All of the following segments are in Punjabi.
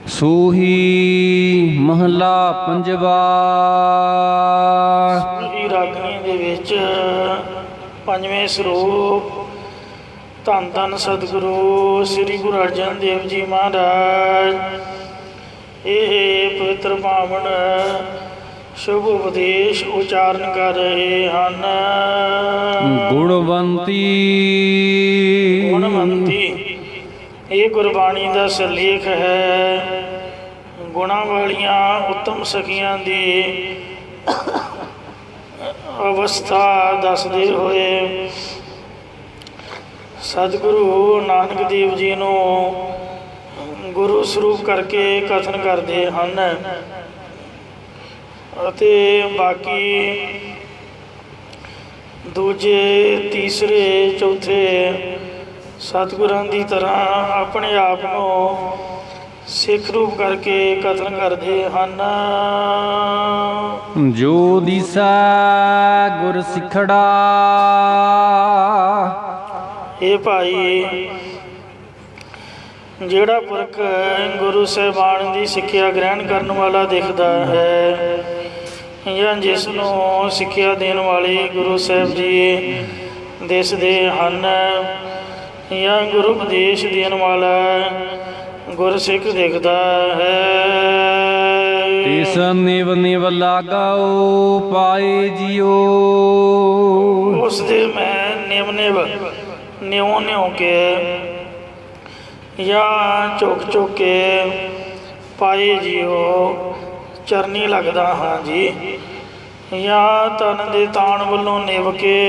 सूही महला पंजवा। सूही रागनी दे विच पंजवें ਸਰੂਪ धन धन सतगुरु श्री गुरु अर्जन देव जी महाराज ਇਹ पवित्र पावन शुभ उपदेश उचारण कर रहे हैं। गुणवंती गुणवंती ये गुरबाणी का सिरलेख है। गुणा वालिया उत्तम सखियां दी अवस्था दसदे होए सतगुरु नानक देव जी नूं गुरु स्वरूप करके कथन करते हैं। अते बाकी दूजे तीसरे चौथे सतगुरां की तरह अपने आप को सिख रूप करके कथन करते हैं। जो दिसा गुर सिखड़ा। ये भाई जिहड़ा पुरख गुरु साहिबान की सिक्ख्या ग्रहण करने वाला दिखता है या जिसनों सिक्ख्या देने वाले गुरु साहिब जी दिसदे हैं या गुरु उपदेश देने वाला गुरसिख दिखता है। इस निव निव लगाओ पाए जियो। उस दे मैं निव निव न्यों न्यों के या झुक झुक के पाए जियो चरनी लगता हाँ जी। या तन दे ताण वालों निव के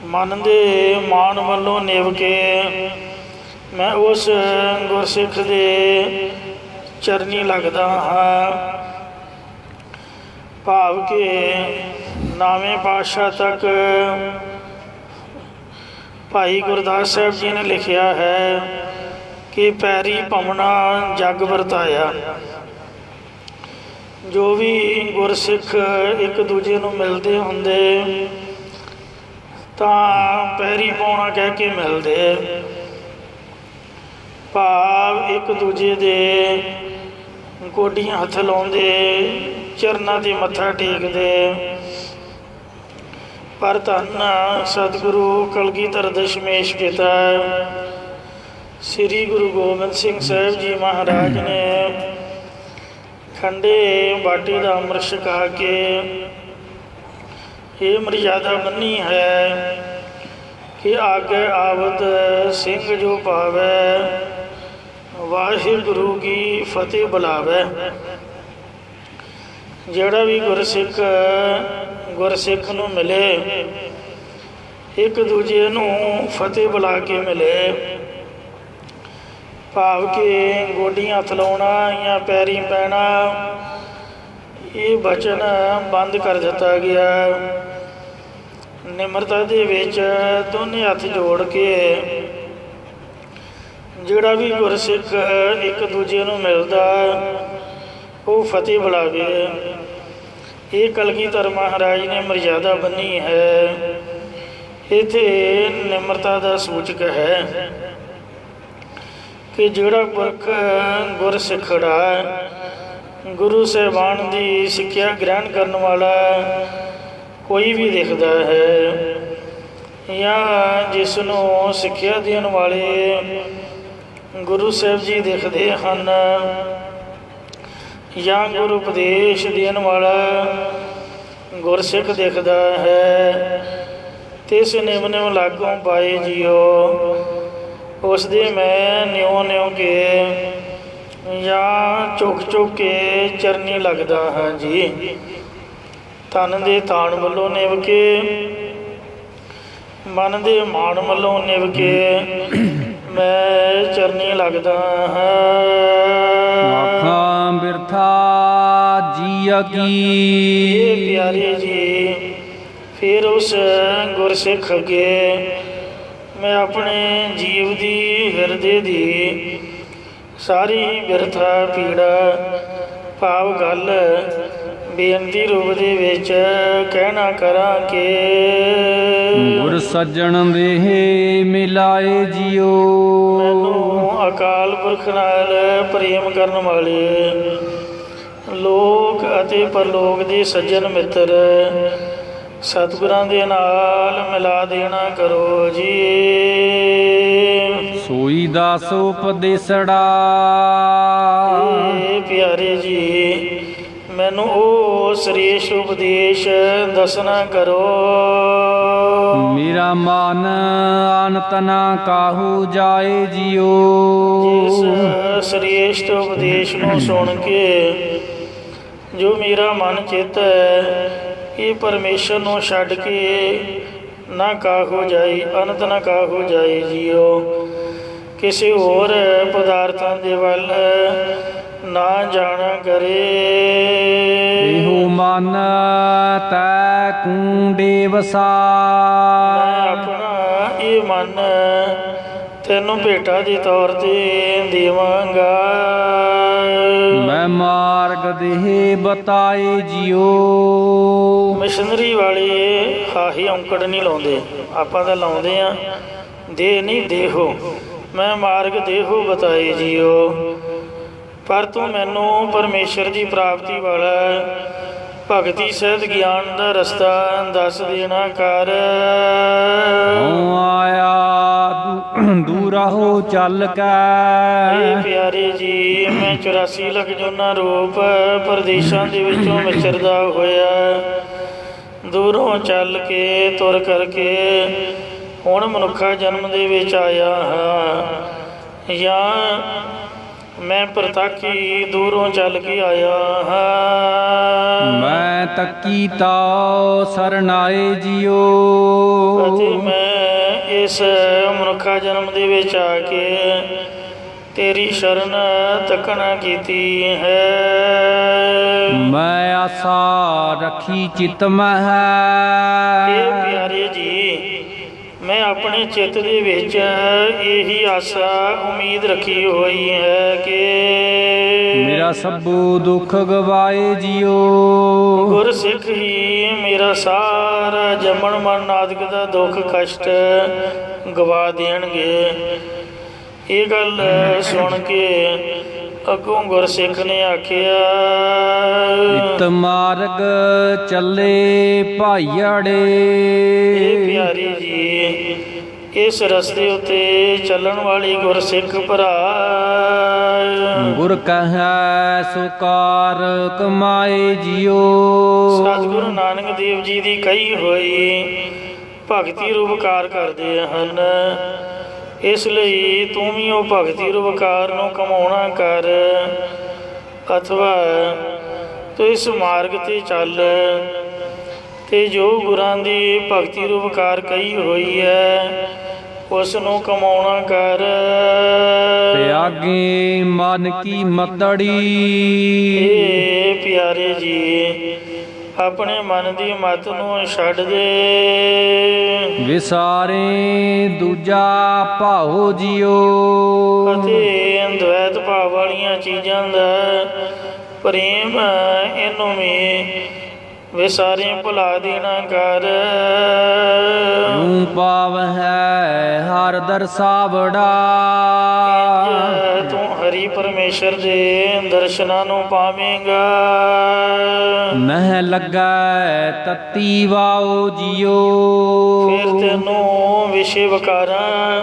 मन दे मान वालों निव के मैं उस गुरसिख दे चरनी लगता हाँ। भाव के नावें पातशाह तक भाई गुरदास साहब जी ने लिखिया है कि पैरी भमना जग वरताया। जो भी गुरसिख एक दूजे नूं मिलते होंदे तां पैरी पाउणा कह के मिलते। भाव एक दूजे दे गोडियां हथ लाउंदे चरनां ते मत्था टेकदे। पर धन सतगुरु कलगीधर दशमेश पिता श्री गुरु गोबिंद सिंह साहिब जी महाराज ने खंडे बाटी का अमृत छका के ये मर्यादा बनी है कि आगे आवत सिंह जो पावे वाहिगुरु की फतेह बुलावे। जेड़ा भी गुरसिख नूं मिले एक दूजे नूं फतेह बुला के मिले। भाव के गोडियां हथ लाउणा या पैरी पैना ये बचन बंद कर दिता गया। निमरता दे विच दोने हथ जोड़ के जिहड़ा भी गुरसिख एक दूजे नूं मिलदा वो फतेह बुलावे। ये कलगीधर महाराज ने मर्यादा बनी है। इत्थे निमरता का सूचक है कि जिहड़ा पुरख गुरसिखड़ा गुरु साहिबान की सिक्ख्या ग्रहण करने वाला कोई भी दिखता है या जिसनों सिक्ख्या देने वाले गुरु साहिब जी दिखते हैं या गुरु उपदेश देने वाला गुरसिख दिखता है। तिस निव निव लागों पाए जियो उस दे मैं न्यों न्यों के या चुक चुक के चरनी लगता हाँ जी। तन दे ताण वालों निव के मन दे मान वालों निव के मैं चरनी लगता हाँ। बिरथा जिया की प्यारे जी फिर उस गुरसिख अगे मैं अपने जीव की हिरदे दी सारी बिरथा पीड़ा भाव गल ਬੇਨਤੀ ਰੂਪ ਦੇ ਵਿੱਚ ਕਹਿਣਾ ਕਰਾਂ ਕਿ ਗੁਰ ਸੱਜਣ ਦੇਹ ਮਿਲਾਏ ਜਿਉ। ਮੈਨੂੰ ਅਕਾਲ ਪੁਰਖ ਨਾਲ ਪ੍ਰੇਮ ਕਰਨ ਵਾਲੇ ਲੋਕ ਅਤੇ ਪਰਲੋਕ ਦੇ ਸੱਜਣ ਮਿੱਤਰ ਸਤਿਗੁਰਾਂ ਦੇ ਨਾਲ ਮਿਲਾ ਦੇਣਾ ਕਰੋ ਜੀ। ਸੋਈ ਦਾਸ ਉਪਦੇਸੜਾ ਪਿਆਰੇ ਜੀ, ਮੈਨੂੰ ਉਹ ਸ੍ਰੇਸ਼ਟ ਉਪਦੇਸ਼ ਦੱਸਣਾ ਕਰੋ। ਮੇਰਾ ਮਨ ਅੰਤ ਨਾ ਕਾਹੂ ਜਾਏ ਜਿਉ। ਜਿਸ ਸ੍ਰੇਸ਼ਟ ਉਪਦੇਸ਼ ਨੂੰ ਸੁਣ ਕੇ ਜੋ ਮੇਰਾ ਮਨ ਚਿੱਤ ਹੈ ਇਹ ਪਰਮੇਸ਼ਰ ਨੂੰ ਛੱਡ ਕੇ ਨਾ ਕਾਹੂ ਜਾਏ, ਅੰਤ ਨਾ ਕਾਹੂ ਜਾਏ ਜਿਉ। ਕਿਸੇ ਹੋਰ ਪਦਾਰਥਾਂ ਦੇ ਵੱਲ ਨਾ ਜਾਣਾ ਕਰੇ। ਇਹੋ ਮਨ ਤੈ ਕੂੰਡੇ ਵਸਾ। ਮੈਂ ਆਪਣਾ ਇਹ ਮਨ ਤੈਨੂੰ ਭੇਟਾ ਦੇ ਤੌਰ ਤੇ ਦੇਵਾਂਗਾ। ਮੈਂ ਮਾਰਗ ਦੇਹ ਬਤਾਏ ਜਿਉ। ਮਿਸ਼ਨਰੀ ਵਾਲੇ ਹਾਹੀ ਔਂਕੜ ਨਹੀਂ ਲਾਉਂਦੇ, ਆਪਾਂ ਤਾਂ ਲਾਉਂਦੇ ਆ ਦੇ ਨਹੀਂ ਦੇਹੋ। ਮੈਂ ਮਾਰਗ ਦੇਹੋ ਬਤਾਏ ਜਿਉ। ਪਰ ਤੂੰ ਮੈਨੂੰ ਪਰਮੇਸ਼ਰ ਦੀ ਪ੍ਰਾਪਤੀ ਵਾਲਾ ਭਗਤੀ ਸਹਿਤ ਗਿਆਨ ਦਾ ਰਸਤਾ ਦੱਸ ਦੇਣਾ ਕਰ। ਆਇਆ ਦੂਰਾਹੋ ਚੱਲ ਕੇ। ਪਿਆਰੇ ਜੀ, ਮੈਂ 84 ਲੱਖ ਜੋਨਾਂ ਰੂਪ ਪ੍ਰਦੇਸ਼ਾਂ ਦੇ ਵਿੱਚੋਂ ਵਿਚਰਦਾ ਹੋਇਆ ਦੂਰੋਂ ਚੱਲ ਕੇ ਤੁਰ ਕਰਕੇ ਹੁਣ ਮਨੁੱਖਾ ਜਨਮ ਦੇ ਵਿੱਚ ਆਇਆ ਹਾਂ, ਜਾਂ ਮੈਂ ਪ੍ਰਤੱਖੀ ਦੂਰੋਂ ਚੱਲ ਕੇ ਆਇਆ ਹਾਂ। ਮੈਂ ਤੱਕੀ ਤਾਉ ਸਰਨਾਏ ਜਿਉ। ਅਤੇ ਮੈਂ ਇਸ ਮਨੁੱਖਾ ਜਨਮ ਦੇ ਵਿੱਚ ਆ ਕੇ ਤੇਰੀ ਸ਼ਰਨ ਤੱਕਣਾ ਕੀਤੀ ਹੈ। ਮੈਂ ਆਸਾ ਰੱਖੀ ਚਿਤ ਮਹਿ। ਇਹ ਪਿਆਰੇ ਜੀ, ਮੈਂ ਆਪਣੇ ਚਿੱਤ ਦੇ ਵਿੱਚ ਇਹੀ ਆਸਾ ਉਮੀਦ ਰੱਖੀ ਹੋਈ ਹੈ ਕਿ ਮੇਰਾ ਸਭੂ ਦੁੱਖ ਗਵਾਏ ਜਿਉ। ਗੁਰ ਸਿੱਖ ਹੀ ਮੇਰਾ ਸਾਰਾ ਜੰਮਣ ਮਰਨ ਆਦਿਕ ਦਾ ਦੁੱਖ ਕਸ਼ਟ ਗਵਾ ਦੇਣਗੇ। ਇਹ ਗੱਲ ਸੁਣ ਕੇ ਅੱਗੋਂ ਗੁਰਸਿੱਖ ਨੇ ਆਖਿਆ, ਇਤ ਮਾਰਗ ਚੱਲੇ ਭਾਈੜੇ। ਇਹ ਪਿਆਰੀ ਜੀ, ਇਸ ਰਸਤੇ ਉੱਤੇ ਚੱਲਣ ਵਾਲੀ ਗੁਰਸਿੱਖ ਭਰਾ ਗੁਰ ਕਹੈ ਸੁਕਾਰ ਕਮਾਏ ਜਿਉ। ਸਤਿਗੁਰੂ ਨਾਨਕ ਦੇਵ ਜੀ ਦੀ ਕਹੀ ਹੋਈ ਭਗਤੀ ਰੂਪਕਾਰ ਕਰਦੇ ਹਨ। ਇਸ ਲਈ ਤੂੰ ਵੀ ਉਹ ਭਗਤੀ ਰੂਪਕਾਰ ਨੂੰ ਕਮਾਉਣਾ ਕਰ, ਅਥਵਾ ਤੂੰ ਇਸ ਮਾਰਗ 'ਤੇ ਚੱਲ ਤੇ ਜੋ ਗੁਰਾਂ ਦੀ ਭਗਤੀ ਰੂਪਕਾਰ ਕਹੀ ਹੋਈ ਹੈ ਉਸ ਨੂੰ ਕਮਾਉਣਾ ਕਰ। ਤਿਆਗੇ ਮਨ ਕੀ ਮਤੜੀ। ਇਹ ਪਿਆਰੇ ਜੀ, ਆਪਣੇ ਮਨ ਦੀ ਮਤ ਨੂੰ ਛੱਡ ਦੇ। ਵਿਸਾਰੇ ਦੂਜਾ ਭਾਉ ਜਿਉ। ਅਤੇ ਦ્વੈਤ ਭਾਵ ਵਾਲੀਆਂ ਚੀਜ਼ਾਂ ਦਾ ਪ੍ਰੇਮ ਇਹਨੂੰ ਵੀ ਵਿਸਾਰੇ ਭੁਲਾ ਦੇਣਾ ਕਰ। ਤੂੰ ਪਾਵ ਹੈ ਹਰ ਦਰਸਾਵੜਾ। ਤੂੰ ਹਰੀ ਪਰਮੇਸ਼ਰ ਦੇ ਦਰਸ਼ਨਾਂ ਨੂੰ ਪਾਵੇਂਗਾ। ਨਹਿ ਲੱਗੈ ਤਤੀ ਵਾਓ ਜਿਉ। ਫਿਰ ਤੈਨੂੰ ਵਿਸ਼ੇ ਵਿਕਾਰਾਂ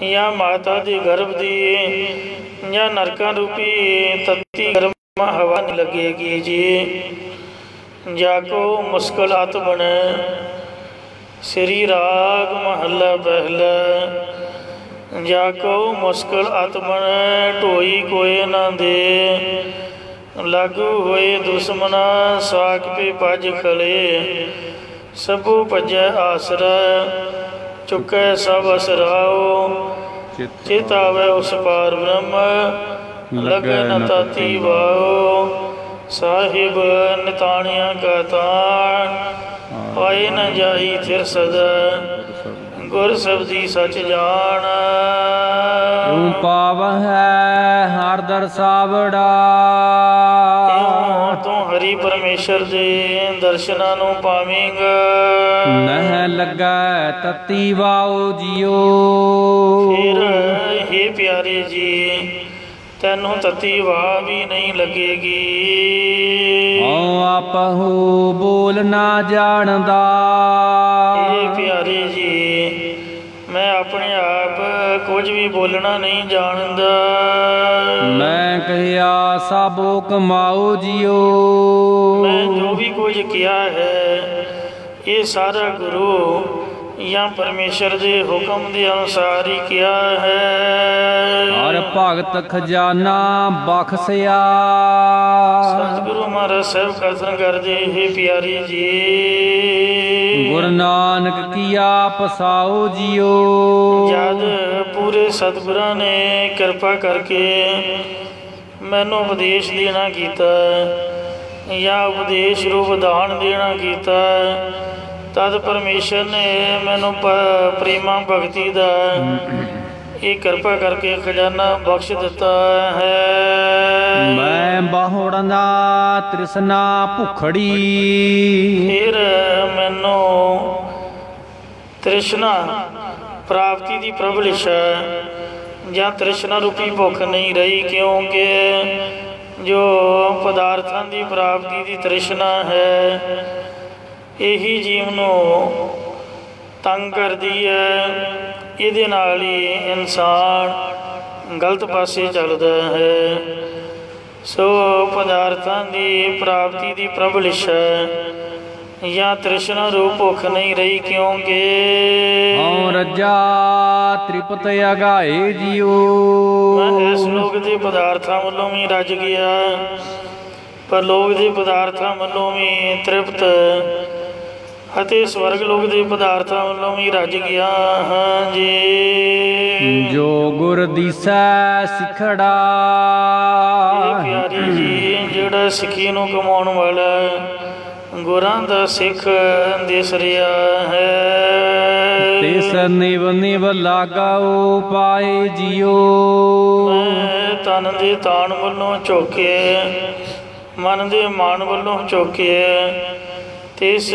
ਜਾਂ ਮਾਤਾ ਦੇ ਗਰਭ ਦੀ ਜਾਂ ਨਰਕਾਂ ਰੂਪੀ ਤਤੀ ਗਰਮ ਹਵਾ ਨਹੀਂ ਲੱਗੇਗੀ ਜੀ। ਜਾਕੋ ਮੁਸ਼ਕਿਲ ਅਤ ਬਣੇ। ਸ੍ਰੀ ਰਾਗ ਮਹੱਲਾ ਪਹਿਲਾ। ਜਾਕੋ ਮੁਸ਼ਕਿਲ ਅਤ ਬਣੇ ਢੋਈ ਕੋਏ ਨਾ ਦੇ। ਲਾਗੂ ਹੋਏ ਦੁਸ਼ਮਨਾ ਸਾਕ ਪੇ ਭਜ ਖਲੇ। ਸਭੂ ਭਜੈ ਆਸਰਾ ਚੁੱਕੈ ਸਭ ਅਸਰਾਓ। ਚਿਤ ਆਵੈ ਉਸ ਪਾਰ ਬ੍ਰਹਮ ਲਗੈ ਨ ਤਾਤੀ ਵਾਓ। ਸਾਹਿਬ ਨਿਤਾਣਿਆ ਕਾ ਤਾਣ ਪਾਏ ਨ ਜਾਈ ਥਿਰ ਸਦਾ। ਗੁਰ ਸਬਦੀ ਸਚ ਜਾਣ। ਤੂੰ ਪਾਵ ਹੈ ਹਰ ਦਰਸਾਵੜਾ। ਤੂੰ ਹਰੀ ਪਰਮੇਸ਼ਰ ਦੇ ਦਰਸ਼ਨਾਂ ਨੂੰ ਪਾਵੇਂਗਾ। ਨਹਿ ਲੱਗੈ ਤਤੀ ਵਾਓ ਜੀਓ। ਫਿਰ ਹੇ ਪਿਆਰੇ ਜੀ ਤੈਨੂੰ ਤਤੀ ਵਾਹ ਵੀ ਨਹੀਂ ਲੱਗੇਗੀ। ਹਉ ਆਪਹੁ ਬੋਲ ਨਾ ਜਾਣਦਾ। ਹੇ ਪਿਆਰੇ ਜੀ ਮੈਂ ਆਪਣੇ ਆਪ ਕੁਝ ਵੀ ਬੋਲਣਾ ਨਹੀਂ ਜਾਣਦਾ। ਮੈਂ ਕਹਿਆ ਸਭੋ ਕਮਾਓ ਜੀਓ। ਮੈਂ ਜੋ ਵੀ ਕੁਝ ਕਿਹਾ ਹੈ ਇਹ ਸਾਰਾ ਗੁਰੂ ਜਾਂ ਪਰਮੇਸ਼ਰ ਦੇ ਹੁਕਮ ਦੇ ਅਨੁਸਾਰ ਹੀ ਕਿਹਾ ਹੈ। ਹਰ ਭਗਤ ਖਜ਼ਾਨਾ ਬਖਸਿਆ। ਸਤਿਗੁਰੂ ਮਹਾਰਾਜ ਸਾਹਿਬ ਕਥਨ ਕਰਦੇ ਹੇ ਪਿਆਰੀ ਜੀ ਗੁਰੂ ਨਾਨਕ ਕੀਆ ਪਸਾਓ ਜੀਓ। ਜਦ ਪੂਰੇ ਸਤਿਗੁਰਾਂ ਨੇ ਕਿਰਪਾ ਕਰਕੇ ਮੈਨੂੰ ਉਪਦੇਸ਼ ਦੇਣਾ ਕੀਤਾ ਜਾਂ ਉਪਦੇਸ਼ ਰੂਪ ਦਾਨ ਦੇਣਾ ਕੀਤਾ ਤਦ ਪਰਮੇਸ਼ਰ ਨੇ ਮੈਨੂੰ ਪ੍ਰੇਮਾ ਭਗਤੀ ਦਾ ਇਹ ਕਿਰਪਾ ਕਰਕੇ ਖਜ਼ਾਨਾ ਬਖਸ਼ ਦਿੱਤਾ ਹੈ। ਮੈਂ ਬਾਹੁੜਨਾ ਤ੍ਰਿਸ਼ਨਾ ਭੁਖੜੀ। ਫਿਰ ਮੈਨੂੰ ਤ੍ਰਿਸ਼ਨਾ ਪ੍ਰਾਪਤੀ ਦੀ ਪ੍ਰਬਲ ਇੱਛਾ ਜਾਂ ਤ੍ਰਿਸ਼ਨਾ ਰੂਪੀ ਭੁੱਖ ਨਹੀਂ ਰਹੀ, ਕਿਉਂਕਿ ਜੋ ਪਦਾਰਥਾਂ ਦੀ ਪ੍ਰਾਪਤੀ ਦੀ ਤ੍ਰਿਸ਼ਨਾ ਹੈ ਇਹੀ ਜੀਵ ਨੂੰ ਤੰਗ ਕਰਦੀ ਹੈ। ਇਹਦੇ ਨਾਲ ਹੀ ਇਨਸਾਨ ਗਲਤ ਪਾਸੇ ਚੱਲਦਾ ਹੈ। ਸੋ ਪਦਾਰਥਾਂ ਦੀ ਪ੍ਰਾਪਤੀ ਦੀ ਪ੍ਰਬਲ ਇੱਛਾ ਜਾਂ ਤ੍ਰਿਸ਼ਨਾ ਰੂਪ ਭੁੱਖ ਨਹੀਂ ਰਹੀ, ਕਿਉਂਕਿ ਹਉ ਰੱਜਾ ਤ੍ਰਿਪਤ ਅਗਾਏ ਜੀਓ। ਮੈਂ ਇਸ ਲੋਕ ਦੇ ਪਦਾਰਥਾਂ ਵੱਲੋਂ ਵੀ ਰੱਜ ਗਿਆ ਪਰ ਲੋਕ ਦੇ ਪਦਾਰਥਾਂ ਵੱਲੋਂ ਵੀ ਤ੍ਰਿਪਤ ਅਤੇ ਸਵਰਗ ਲੋਕ ਦੇ ਪਦਾਰਥਾਂ ਵੱਲੋਂ ਵੀ ਰੱਜ ਗਿਆ ਹਾਂ ਜੀ। ਜੋ ਗੁਰ ਦੀਸੈ ਸਿਖੜਾ। ਇਹ ਪਿਆਰੀ ਜੀ ਜਿਹੜਾ ਸਿੱਖੀ ਨੂੰ ਕਮਾਉਣ ਵਾਲਾ ਗੁਰਾਂ ਦਾ ਸਿੱਖ ਦਿਸ ਰਿਹਾ ਹੈ। ਤਿਸ ਨਿਵ ਨਿਵ ਲਾਗਾਓ ਪਾਏ ਜੀਓ। ਮੈਂ ਤਨ ਦੇ ਤਾਣ ਵੱਲੋਂ ਝੋਕੇ ਮਨ ਦੇ ਮਾਨ ਵੱਲੋਂ ਝੋਕੇ ਤਿਸ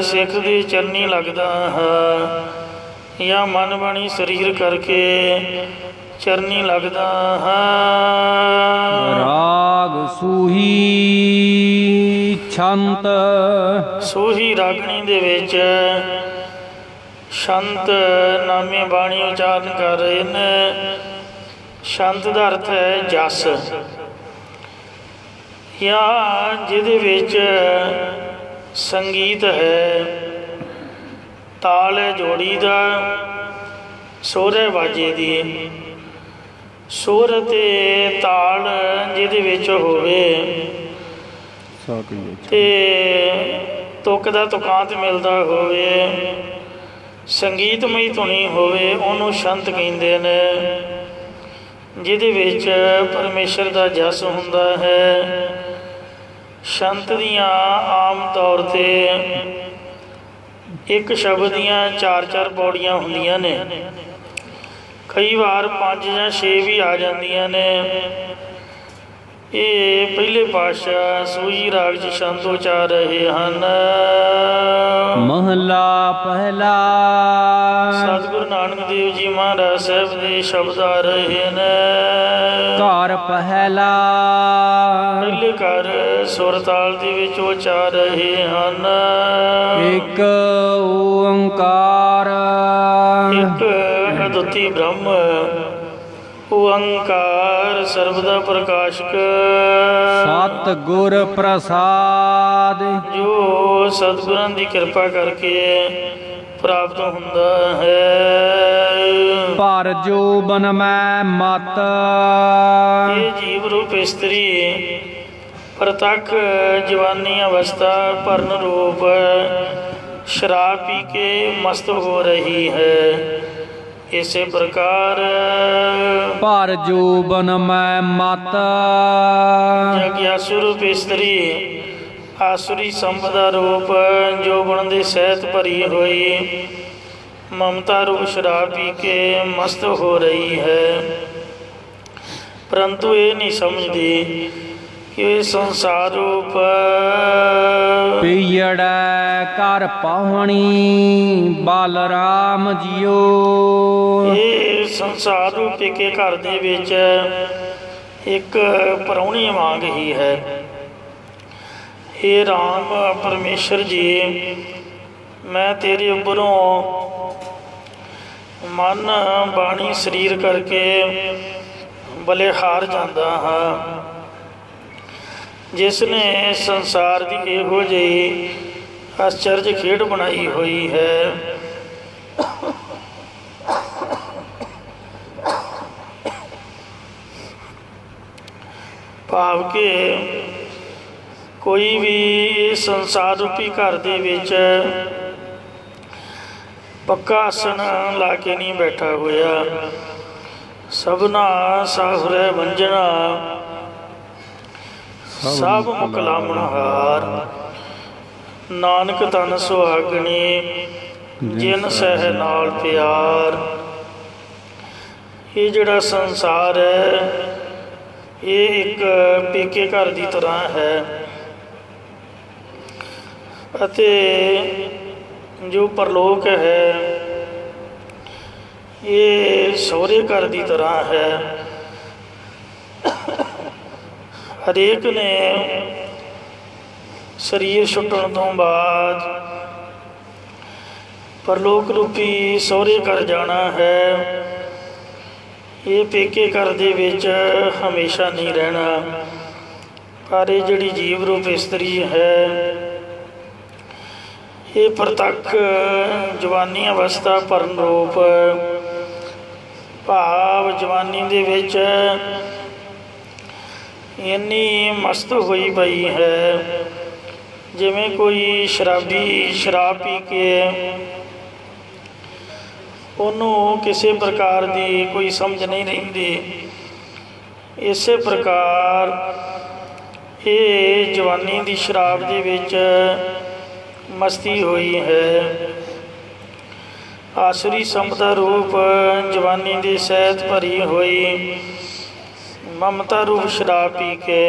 ਸਿੱਖ ਦੀ ਚਰਨੀ ਲੱਗਦਾ ਹਾਂ ਜਾਂ ਮਨ ਬਾਣੀ ਸਰੀਰ ਕਰਕੇ ਚਰਨੀ ਲੱਗਦਾ ਹਾਂ। ਰਾਗ ਸੂਹੀ ਛੰਤ। ਸੂਹੀ ਰਾਗਣੀ ਦੇ ਵਿੱਚ ਸ਼ੰਤ ਨਾਮੇ ਬਾਣੀ ਉਚਾਰਨ ਕਰ ਰਹੇ ਨੇ। ਸ਼ੰਤ ਦਾ ਅਰਥ ਹੈ ਜਸ ਜਾਂ ਜਿਹਦੇ ਵਿੱਚ ਸੰਗੀਤ ਹੈ, ਤਾਲ ਹੈ ਜੋੜੀ ਦਾ, ਸੁਰ ਹੈ ਵਾਜੇ ਦੀ। ਸੁਰ ਅਤੇ ਤਾਲ ਜਿਹਦੇ ਵਿੱਚ ਹੋਵੇ ਤੇ ਤੁਕ ਦਾ ਤੁਕਾਂਤ ਮਿਲਦਾ ਹੋਵੇ, ਸੰਗੀਤਮਈ ਧੁਨੀ ਹੋਵੇ, ਉਹਨੂੰ ਸ਼ੰਤ ਕਹਿੰਦੇ ਨੇ। ਜਿਹਦੇ ਵਿੱਚ ਪਰਮੇਸ਼ਰ ਦਾ ਜਸ ਹੁੰਦਾ ਹੈ। ਸ਼ੰਤ ਦੀਆਂ ਆਮ ਤੌਰ 'ਤੇ ਇੱਕ ਸ਼ਬਦ ਦੀਆਂ 4-4 ਪੌੜੀਆਂ ਹੁੰਦੀਆਂ ਨੇ, ਕਈ ਵਾਰ 5 ਜਾਂ 6 ਵੀ ਆ ਜਾਂਦੀਆਂ ਨੇ। ਇਹ ਪਹਿਲੇ ਪਾਤਸ਼ਾਹ ਸੂਹੀ ਰਾਗ 'ਚ ਸ਼ੰਤ ਉਚਾਰ ਰਹੇ ਹਨ। ਮਹਲਾ ਪਹਿਲਾ। ਸਤਿਗੁਰੂ ਨਾਨਕ ਦੇਵ ਜੀ ਮਹਾਰਾਜ ਸਾਹਿਬ ਦੇ ਸ਼ਬਦ ਆ ਰਹੇ ਨੇ। ਘਰ ਪਹਿਲਾ। ਪਹਿਲੇ ਘਰ ਸੁਰ ਤਾਲ ਦੇ ਵਿੱਚ ਉਚਾਰ ਰਹੇ ਹਨ। ਇੱਕ ਓੰਕਾਰ। ਇੱਕ ਅਦੁੱਤੀ ਬ੍ਰਹਮ ਓੰਕਾਰ ਸਰਬਦਾ ਪ੍ਰਕਾਸ਼ਕ। ਸਤ ਗੁਰ ਪ੍ਰਸਾਦ। ਜੋ ਸਤਿਗੁਰਾਂ ਦੀ ਕਿਰਪਾ ਕਰਕੇ ਪ੍ਰਾਪਤ ਹੁੰਦਾ ਹੈ। ਪਰ ਜੋ ਬਨ ਮੈਂ ਮਤ। ਇਹ ਜੀਵ ਰੂਪ ਇਸਤਰੀ ਪ੍ਰਤੱਖ ਜਵਾਨੀ ਅਵਸਥਾ ਭਰਨ ਰੂਪ ਸ਼ਰਾਬ ਪੀ ਕੇ ਮਸਤ ਹੋ ਰਹੀ ਹੈ। ਇਸੇ ਪ੍ਰਕਾਰ ਪਰ ਜੋ ਬਨ ਮੈਂ ਮਤ। ਜਗਿਆਸੁ ਰੂਪ ਇਸਤਰੀ ਆਸੁਰੀ ਸੰਪਦਾ ਰੂਪ ਜੋ ਗੁਣ ਦੇ ਸਹਿਤ ਭਰੀ ਹੋਈ ਮਮਤਾ ਰੂਪ ਸ਼ਰਾਬ ਪੀ ਕੇ ਮਸਤ ਹੋ ਰਹੀ ਹੈ। ਪਰੰਤੂ ਇਹ ਨਹੀਂ ਸਮਝਦੀ ਇਹ ਸੰਸਾਰ ਰੂਪ ਪੀੜੈ ਘਰ ਪਾਹੁਣੀ ਬਲਰਾਮ ਜੀਓ। ਇਹ ਸੰਸਾਰ ਰੂਪੀ ਕੇ ਘਰ ਦੇ ਵਿੱਚ ਇੱਕ ਪ੍ਰਾਹੁਣੀ ਵਾਂਗ ਹੀ ਹੈ। ਇਹ ਰਾਮ ਪਰਮੇਸ਼ਰ ਜੀ, ਮੈਂ ਤੇਰੇ ਉੱਪਰੋਂ ਮਨ ਬਾਣੀ ਸਰੀਰ ਕਰਕੇ ਬਲਿਹਾਰ ਜਾਂਦਾ ਹਾਂ। ਜਿਸ ਨੇ ਸੰਸਾਰ ਦੀ ਇਹੋ ਜਿਹੀ ਆਸ਼ਚਰਜ ਖੇਡ ਬਣਾਈ ਹੋਈ ਹੈ। ਭਾਵ ਕਿ ਕੋਈ ਵੀ ਸੰਸਾਰ ਰੂਪੀ ਘਰ ਦੇ ਵਿੱਚ ਪੱਕਾ ਆਸਣ ਲਾ ਕੇ ਨਹੀਂ ਬੈਠਾ ਹੋਇਆ। ਸਭਨਾ ਸਾਹੁਰੇ ਵੰਜਣਾ ਸਭ ਮੁਕਲਾਮਣ ਹਾਰ, ਨਾਨਕ ਤਨ ਸੁਹਾਗਣੀ ਜਿਨ ਸਹਿ ਨਾਲ ਪਿਆਰ। ਇਹ ਜਿਹੜਾ ਸੰਸਾਰ ਹੈ ਇਹ ਇੱਕ ਪੇਕੇ ਘਰ ਦੀ ਤਰ੍ਹਾਂ ਹੈ ਅਤੇ ਜੋ ਪਰਲੋਕ ਹੈ ਇਹ ਸਹੁਰੇ ਘਰ ਦੀ ਤਰ੍ਹਾਂ ਹੈ। ਹਰੇਕ ਨੇ ਸਰੀਰ ਛੁੱਟਣ ਤੋਂ ਬਾਅਦ ਪਰਲੋਕ ਰੂਪੀ ਸਹੁਰੇ ਘਰ ਜਾਣਾ ਹੈ। ਇਹ ਪੇਕੇ ਘਰ ਦੇ ਵਿੱਚ ਹਮੇਸ਼ਾ ਨਹੀਂ ਰਹਿਣਾ। ਪਰ ਇਹ ਜਿਹੜੀ ਜੀਵ ਰੂਪ ਇਸਤਰੀ ਹੈ ਇਹ ਪ੍ਰਤੱਖ ਜਵਾਨੀ ਅਵਸਥਾ ਭਰਨ ਰੂਪ, ਭਾਵ ਜਵਾਨੀ ਦੇ ਵਿੱਚ ਇੰਨੀ ਮਸਤ ਹੋਈ ਪਈ ਹੈ ਜਿਵੇਂ ਕੋਈ ਸ਼ਰਾਬੀ ਸ਼ਰਾਬ ਪੀ ਕੇ ਉਹਨੂੰ ਕਿਸੇ ਪ੍ਰਕਾਰ ਦੀ ਕੋਈ ਸਮਝ ਨਹੀਂ ਰਹਿੰਦੀ। ਇਸੇ ਪ੍ਰਕਾਰ ਇਹ ਜਵਾਨੀ ਦੀ ਸ਼ਰਾਬ ਦੇ ਵਿੱਚ ਮਸਤੀ ਹੋਈ ਹੈ। ਆਸੁਰੀ ਸੰਪਦਾ ਰੂਪ ਜਵਾਨੀ ਦੀ ਸਹਿਤ ਭਰੀ ਹੋਈ ਮਮਤਾ ਰੂਪ ਸ਼ਰਾਬ ਪੀ ਕੇ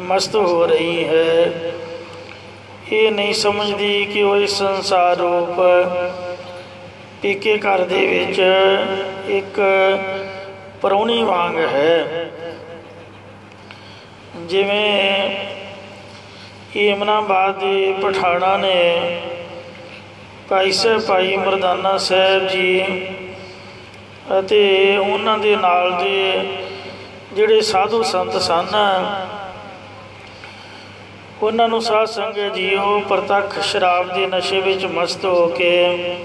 ਮਸਤ ਹੋ ਰਹੀ ਹੈ। ਇਹ ਨਹੀਂ ਸਮਝਦੀ ਕਿ ਉਹ ਇਸ ਸੰਸਾਰ ਰੂਪ ਪੇਕੇ ਘਰ ਦੇ ਵਿੱਚ ਇੱਕ ਪ੍ਰਾਹੁਣੀ ਵਾਂਗ ਹੈ। ਜਿਵੇਂ ਏਮਨਾਬਾਦ ਦੇ ਪਠਾਣਾ ਨੇ ਭਾਈ ਮਰਦਾਨਾ ਸਾਹਿਬ ਜੀ ਅਤੇ ਉਹਨਾਂ ਦੇ ਨਾਲ ਦੇ ਜਿਹੜੇ ਸਾਧੂ ਸੰਤ ਸਨ ਉਹਨਾਂ ਨੂੰ ਸਾਧ ਸੰਗਤ ਜੀ ਉਹ ਪ੍ਰਤੱਖ ਸ਼ਰਾਬ ਦੇ ਨਸ਼ੇ ਵਿੱਚ ਮਸਤ ਹੋ ਕੇ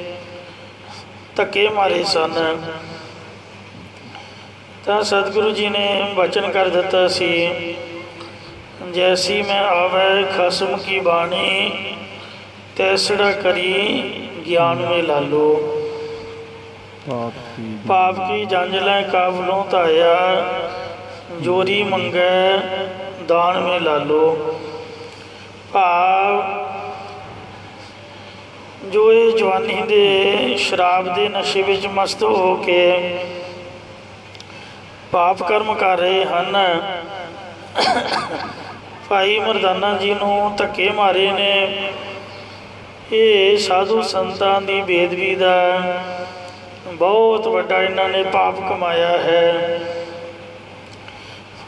ਧੱਕੇ ਮਾਰੇ ਸਨ। ਤਾਂ ਸਤਿਗੁਰੂ ਜੀ ਨੇ ਵਚਨ ਕਰ ਦਿੱਤਾ ਸੀ, ਜੈਸੀ ਮੈਂ ਆਵੈ ਖਸਮ ਕੀ ਬਾਣੀ ਤੈਸੜਾ ਕਰੀ ਗਿਆਨ ਮੇ ਲਾਲੋ। ਪਾਪ ਕੀ ਜੰਜ ਲੈ ਕਾਬਲੋਂ ਧਾਇਆ ਜੋਰੀ ਮੰਗੈ ਦਾਨ ਮੇ ਲਾਲੋ। ਭਾਵ ਜੋ ਇਹ ਜਵਾਨੀ ਦੇ ਸ਼ਰਾਬ ਦੇ ਨਸ਼ੇ ਵਿੱਚ ਮਸਤ ਹੋ ਕੇ ਪਾਪ ਕਰਮ ਕਰ ਰਹੇ ਹਨ, ਭਾਈ ਮਰਦਾਨਾ ਜੀ ਨੂੰ ਧੱਕੇ ਮਾਰੇ ਨੇ। ਇਹ ਸਾਧੂ ਸੰਤਾਂ ਦੀ ਬੇਦਬੀ ਦਾ ਬਹੁਤ ਵੱਡਾ ਇਹਨਾਂ ਨੇ ਪਾਪ ਕਮਾਇਆ ਹੈ।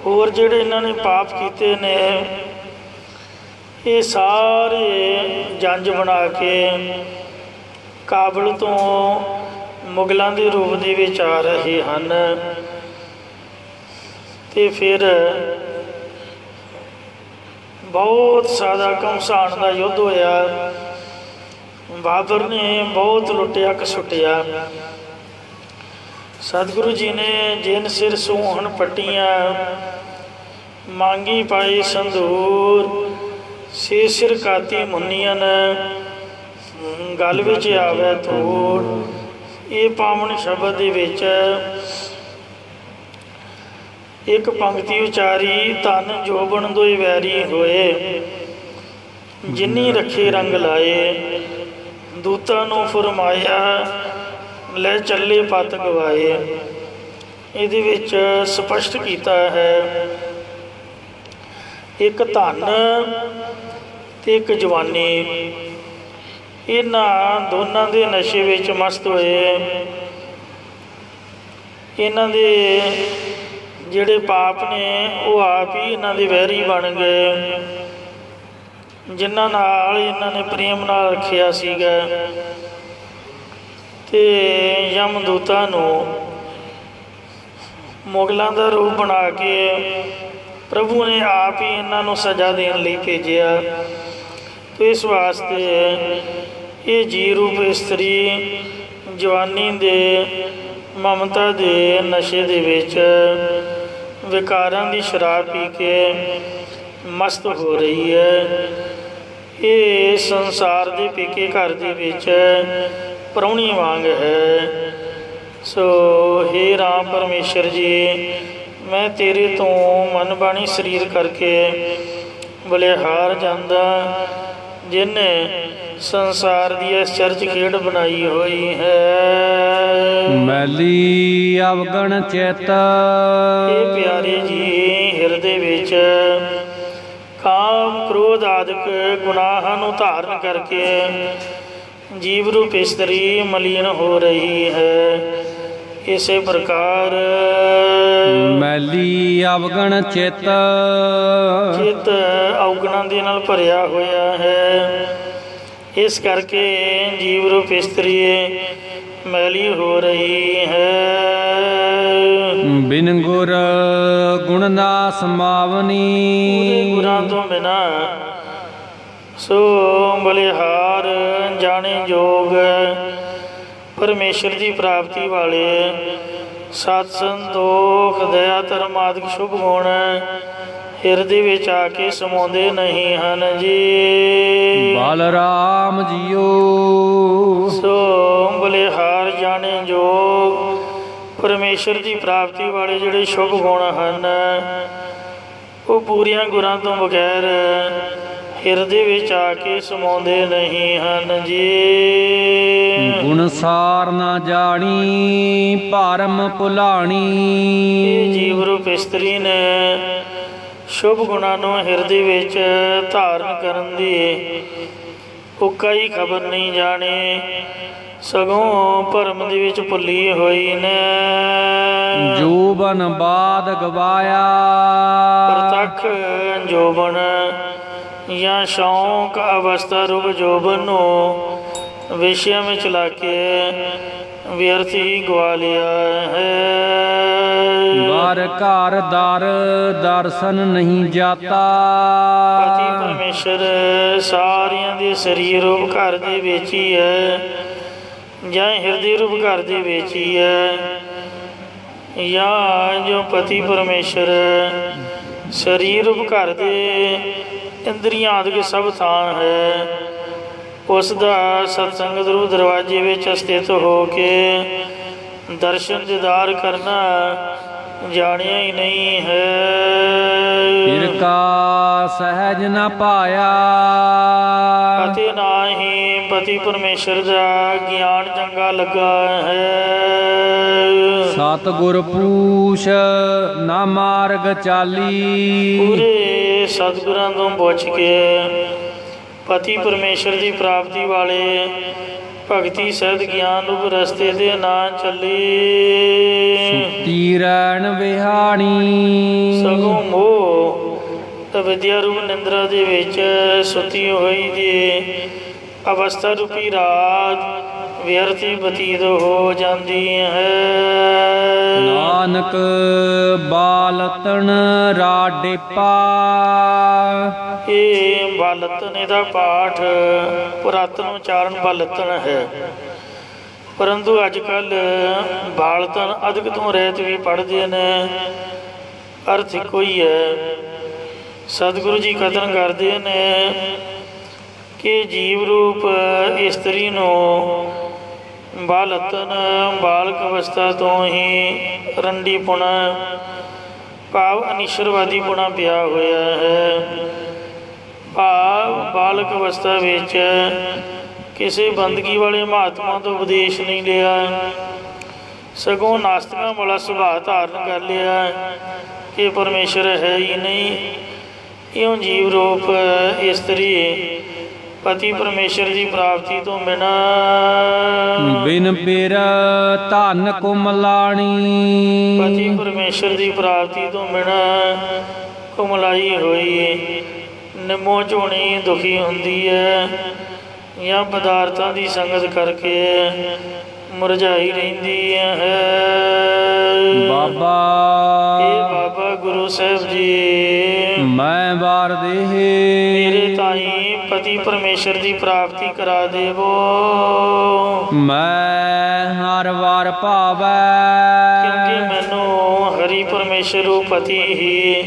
ਹੋਰ ਜਿਹੜੇ ਇਹਨਾਂ ਨੇ ਪਾਪ ਕੀਤੇ ਨੇ ਇਹ ਸਾਰੇ ਜੰਜ ਬਣਾ ਕੇ ਕਾਬਲ ਤੋਂ ਮੁਗਲਾਂ ਦੇ ਰੂਪ ਦੇ ਵਿੱਚ ਆ ਰਹੇ ਹਨ। ਤੇ ਫਿਰ ਬਹੁਤ ਜ਼ਿਆਦਾ ਘਮਸਾਣ ਦਾ ਯੁੱਧ ਹੋਇਆ। ਬਾਬਰ ਨੇ ਬਹੁਤ ਲੁੱਟਿਆ ਘਸੁੱਟਿਆ। ਸਤਿਗੁਰੂ ਜੀ ਨੇ ਜਿਨ ਸਿਰ ਸੂਹਣ ਪੱਟੀਆਂ ਮੰਗੀ ਪਾਈ ਸੰਧੂਰ ਸੇ ਸਿਰ ਕਾਤੀ ਮੁੰਨੀਆਂ ਗਲ ਵਿੱਚ ਆਵੇ ਧੂੜ। ਇਹ ਪਾਵਨ ਸ਼ਬਦ ਦੇ ਵਿੱਚ ਇੱਕ ਪੰਕਤੀ ਉਚਾਰੀ, ਧਨ ਜੋਬਨ ਦੋਇ ਵੈਰੀ ਹੋਏ ਜਿਨੀ ਰੱਖੇ ਰੰਗ ਲਾਏ। ਦੂਤਾਂ ਨੂੰ ਫਰਮਾਇਆ ਲੈ ਚੱਲੇ ਪਤ ਗਵਾਏ। ਇਹਦੇ ਵਿੱਚ ਸਪਸ਼ਟ ਕੀਤਾ ਹੈ ਇੱਕ ਧਨ ਤੇ ਇੱਕ ਜਵਾਨੀ, ਇਹਨਾਂ ਦੋਨਾਂ ਦੇ ਨਸ਼ੇ ਵਿੱਚ ਮਸਤ ਹੋਏ। ਇਹਨਾਂ ਦੇ ਜਿਹੜੇ ਪਾਪ ਨੇ ਉਹ ਆਪ ਹੀ ਇਹਨਾਂ ਦੇ ਵੈਰੀ ਬਣ ਗਏ, ਜਿਨ੍ਹਾਂ ਨਾਲ ਇਹਨਾਂ ਨੇ ਪ੍ਰੇਮ ਨਾਲ ਰੱਖਿਆ ਸੀਗਾ। ਅਤੇ ਯਮਦੂਤਾਂ ਨੂੰ ਮੁਗਲਾਂ ਦਾ ਰੂਪ ਬਣਾ ਕੇ ਪ੍ਰਭੂ ਨੇ ਆਪ ਹੀ ਇਹਨਾਂ ਨੂੰ ਸਜ਼ਾ ਦੇਣ ਲਈ ਭੇਜਿਆ। ਅਤੇ ਇਸ ਵਾਸਤੇ ਇਹ ਜੀ ਰੂਪ ਇਸਤਰੀ ਜਵਾਨੀ ਦੇ ਮਮਤਾ ਦੇ ਨਸ਼ੇ ਦੇ ਵਿੱਚ ਵਿਕਾਰਾਂ ਦੀ ਸ਼ਰਾਬ ਪੀ ਕੇ ਮਸਤ ਹੋ ਰਹੀ ਹੈ। ਇਹ ਸੰਸਾਰ ਦੇ ਪੇਕੇ ਘਰ ਦੇ ਵਿੱਚ ਪ੍ਰਾਹੁਣੀ ਵਾਂਗ ਹੈ। ਸੋ ਹੇ ਰਾਮ ਪਰਮੇਸ਼ਰ ਜੀ, ਮੈਂ ਤੇਰੇ ਤੋਂ ਮਨ ਬਾਣੀ ਸਰੀਰ ਕਰਕੇ ਬਲਿਹਾਰ ਜਾਂਦਾ, ਜਿਹਨੇ ਸੰਸਾਰ ਦੀ ਅਚਰਜ ਖੇਡ ਬਣਾਈ ਹੋਈ ਹੈ। ਮੈਲੀ ਅਵਗਣ ਚਿਤ, ਇਹ ਪਿਆਰੇ ਜੀ ਹਿਰਦੇ ਵਿੱਚ ਕਾਮ ਕ੍ਰੋਧ ਆਦਿਕ ਗੁਨਾਹਾਂ ਨੂੰ ਧਾਰਨ ਕਰਕੇ ਜੀਵ ਰੂਪ ਇਸਤਰੀ ਮਲੀਨ ਹੋ ਰਹੀ ਹੈ। ਇਸੇ ਪ੍ਰਕਾਰ ਮੈਲੀ ਅਵਗਣ ਚਿਤ, ਚਿੱਤ ਅਵਗੁਣਾਂ ਦੇ ਨਾਲ ਭਰਿਆ ਹੋਇਆ ਹੈ। ਇਸ ਕਰਕੇ ਜੀਵ ਰੂਪ ਇਸਤਰੀ ਮੈਲੀ ਹੋ ਰਹੀ ਹੈ। ਬਿਨ ਗੁਰ ਗੁਣ ਨਾ ਸਮਾਵਨੀ, ਗੁਰਾਂ ਤੋਂ ਬਿਨਾ ਸੋ ਬਲਿਹਾਰ ਜਾਣੇ ਯੋਗ ਪਰਮੇਸ਼ਰ ਦੀ ਪ੍ਰਾਪਤੀ ਵਾਲੇ ਸਤ ਸੰਤੋਖ ਦਇਆ ਧਰਮ ਆਦਿਕ ਸ਼ੁਭ ਗੁਣ ਹਿਰਦੇ ਵਿੱਚ ਆ ਕੇ ਸਮਾਉਂਦੇ ਨਹੀਂ ਹਨ ਜੀ। ਬਲਰਾਮ ਜੀਓ, ਸੋ ਬਲਿਹਾਰ ਜਾਣੇ ਯੋਗ ਪਰਮੇਸ਼ਰ ਦੀ ਪ੍ਰਾਪਤੀ ਵਾਲੇ ਜਿਹੜੇ ਸ਼ੁਭ ਗੁਣ ਹਨ, ਉਹ ਪੂਰੀਆਂ ਗੁਰਾਂ ਤੋਂ ਬਗੈਰ ਹਿਰਦੇ ਵਿੱਚ ਆ ਕੇ ਸਮਾਉਂਦੇ ਨਹੀਂ ਹਨ ਜੀ। ਗੁਣ ਸਾਰ ਨਾ ਜਾਣੀ ਭਰਮ ਭੁਲਾਣੀ, ਇਹ ਜੀਵ ਰੂਪ ਇਸਤਰੀ ਨੇ ਸ਼ੁਭ ਗੁਣਾਂ ਨੂੰ ਹਿਰਦੇ ਵਿੱਚ ਧਾਰਨ ਕਰਨ ਦੀ ਉੱਕਾ ਹੀ ਖਬਰ ਨਹੀਂ ਜਾਣੀ, ਸਗੋਂ ਭਰਮ ਦੇ ਵਿੱਚ ਭੁੱਲੀ ਹੋਈ ਨੇ। ਜੋਬਨ ਬਾਦ ਗਵਾਇਆ, ਪ੍ਰਤੱਖ ਜੋਬਨ ਜਾਂ ਸ਼ੌਂਕ ਅਵਸਥਾ ਰੂਪ ਜੋਬਨ ਨੂੰ ਵਿਸ਼ਿਆਂ ਵਿੱਚ ਲਾ ਕੇ ਵਿਅਰਥ ਹੀ ਗਵਾ ਲਿਆ ਹੈ। ਵਾਰ ਘਰ ਦਰ ਦਰਸ਼ਨ ਨਹੀਂ ਜਾਤਾ, ਪਤੀ ਪਰਮੇਸ਼ਰ ਸਾਰਿਆਂ ਦੇ ਸਰੀਰ ਰੂਪ ਘਰ ਦੇ ਵਿੱਚ ਹੀ ਹੈ, ਜਾਂ ਹਿਰਦੇ ਰੂਪ ਘਰ ਦੇ ਵਿੱਚ ਹੀ ਹੈ, ਜਾਂ ਜੋ ਪਤੀ ਪਰਮੇਸ਼ਰ ਸਰੀਰ ਰੂਪ ਘਰ ਦੇ ਇੰਦਰੀਆਂ ਆਦਿਕ ਸਭ ਥਾਨ ਹੈ, ਉਸ ਦਾ ਸਤਸੰਗਤ ਰੂਪ ਦਰਵਾਜ਼ੇ ਵਿੱਚ ਸਥਿਤ ਹੋ ਕੇ ਦਰਸ਼ਨ ਦੀਦਾਰ ਕਰਨਾ ਜਾਣਿਆ ਹੀ ਨਹੀਂ ਹੈ। ਫਿਰ ਕਾ ਸਹਿਜ ਨਾ ਪਾਇਆ, ਅਤੇ ਨਾ ਹੀ ਪਤੀ ਪਰਮੇਸ਼ਰ ਦਾ ਗਿਆਨ ਚੰਗਾ ਲੱਗਾ ਹੈ। ਸਤਿਗੁਰ ਪੂਛ ਨਾ ਮਾਰਗ ਚਾਲੀ, ਪੂਰੇ ਸਤਿਗੁਰਾਂ ਤੋਂ ਪੁੱਛ ਕੇ ਪਤੀ ਪਰਮੇਸ਼ਰ ਦੀ ਪ੍ਰਾਪਤੀ ਵਾਲੇ ਭਗਤੀ ਸਹਿਤ ਗਿਆਨ ਰੂਪ ਰਸਤੇ ਦੇ ਨਾ ਚੱਲੀ। ਸੁੱਤੀ ਰਹਿਣ ਵਿਹਾਣੀ, ਸਗੋਂ ਮੋਹ ਵਿਦਿਆ ਰੂਪ ਨਿੰਦਰਾ ਦੇ ਵਿੱਚ ਸੁੱਤੀ ਹੋਈ ਦੀ ਅਵਸਥਾ ਰੂਪੀ ਰਾਤ ਵਿਅਰਥੀ ਬਤੀਤ ਹੋ ਜਾਂਦੀ ਹੈ। ਨਾਨਕ ਬਾਲਤਨ ਰਾਡੇਪਾ, ਇਹ ਬਾਲਤਨ ਇਹਦਾ ਪਾਠ ਪੁਰਾਤਨ ਉਚਾਰਨ ਬਾਲਤਨ ਹੈ, ਪਰੰਤੂ ਅੱਜ ਕੱਲ੍ਹ ਬਾਲਤਨ ਅਧਿਕ ਤੋਂ ਰਹਿਤ ਵੀ ਪੜ੍ਹਦੇ ਨੇ, ਅਰਥ ਇੱਕੋ ਹੀ ਹੈ। ਸਤਿਗੁਰੂ ਜੀ ਕਥਨ ਕਰਦੇ ਨੇ ਕਿ ਜੀਵ ਰੂਪ ਇਸਤਰੀ ਨੂੰ ਬਾਲਤਨ ਬਾਲਕ ਅਵਸਥਾ ਤੋਂ ਹੀ ਰੰਡੀ ਪੁਣਾ ਭਾਵ ਅਨਿਸ਼ਰਵਾਦੀ ਪੁਣਾ ਪਿਆ ਹੋਇਆ ਹੈ। ਭਾਵ ਬਾਲਕ ਅਵਸਥਾ ਵਿੱਚ ਕਿਸੇ ਬੰਦਗੀ ਵਾਲੇ ਮਹਾਤਮਾ ਤੋਂ ਉਪਦੇਸ਼ ਨਹੀਂ ਲਿਆ, ਸਗੋਂ ਨਾਸਤਿਕਾਂ ਵਾਲਾ ਸੁਭਾਅ ਧਾਰਨ ਕਰ ਲਿਆ ਕਿ ਪਰਮੇਸ਼ਰ ਹੈ ਹੀ ਨਹੀਂ। ਇਉਂ ਜੀਵ ਰੂਪ ਇਸਤਰੀ ਪਤੀ ਪਰਮੇਸ਼ਰ ਦੀ ਪ੍ਰਾਪਤੀ ਤੋਂ ਬਿਨਾਂ ਬਿਨ ਪੇਰ ਧਨ ਕੁਮਲਾਣੀ। ਪਤੀ ਪਰਮੇਸ਼ਰ ਦੀ ਪ੍ਰਾਪਤੀ ਤੋਂ ਬਿਨਾਂ ਕੁਮਲਾਈ ਹੋਈ ਨਿੰਮੋ ਝੋਣੀ ਦੁਖੀ ਹੁੰਦੀ ਹੈ, ਜਾਂ ਪਦਾਰਥਾਂ ਦੀ ਸੰਗਤ ਕਰਕੇ ਮੁਰਝਾਈ ਰਹਿੰਦੀ ਹੈ। ਬਾਬਾ ਇਹ ਬਾਬਾ ਗੁਰੂ ਸਾਹਿਬ ਜੀ ਮੈਂ ਵਾਰ ਦੇਹ ਮੇਰੇ ਤਾਈ ਪਤੀ ਪਰਮੇਸ਼ਰ ਦੀ ਪ੍ਰਾਪਤੀ ਕਰਾ ਦੇਵੋ। ਮੈਂ ਹਰ ਵਾਰ ਭਾਵੈ ਕਿਉਂਕਿ ਮੈਨੂੰ ਹਰੀ ਪਰਮੇਸ਼ਰ ਪਤੀ ਹੀ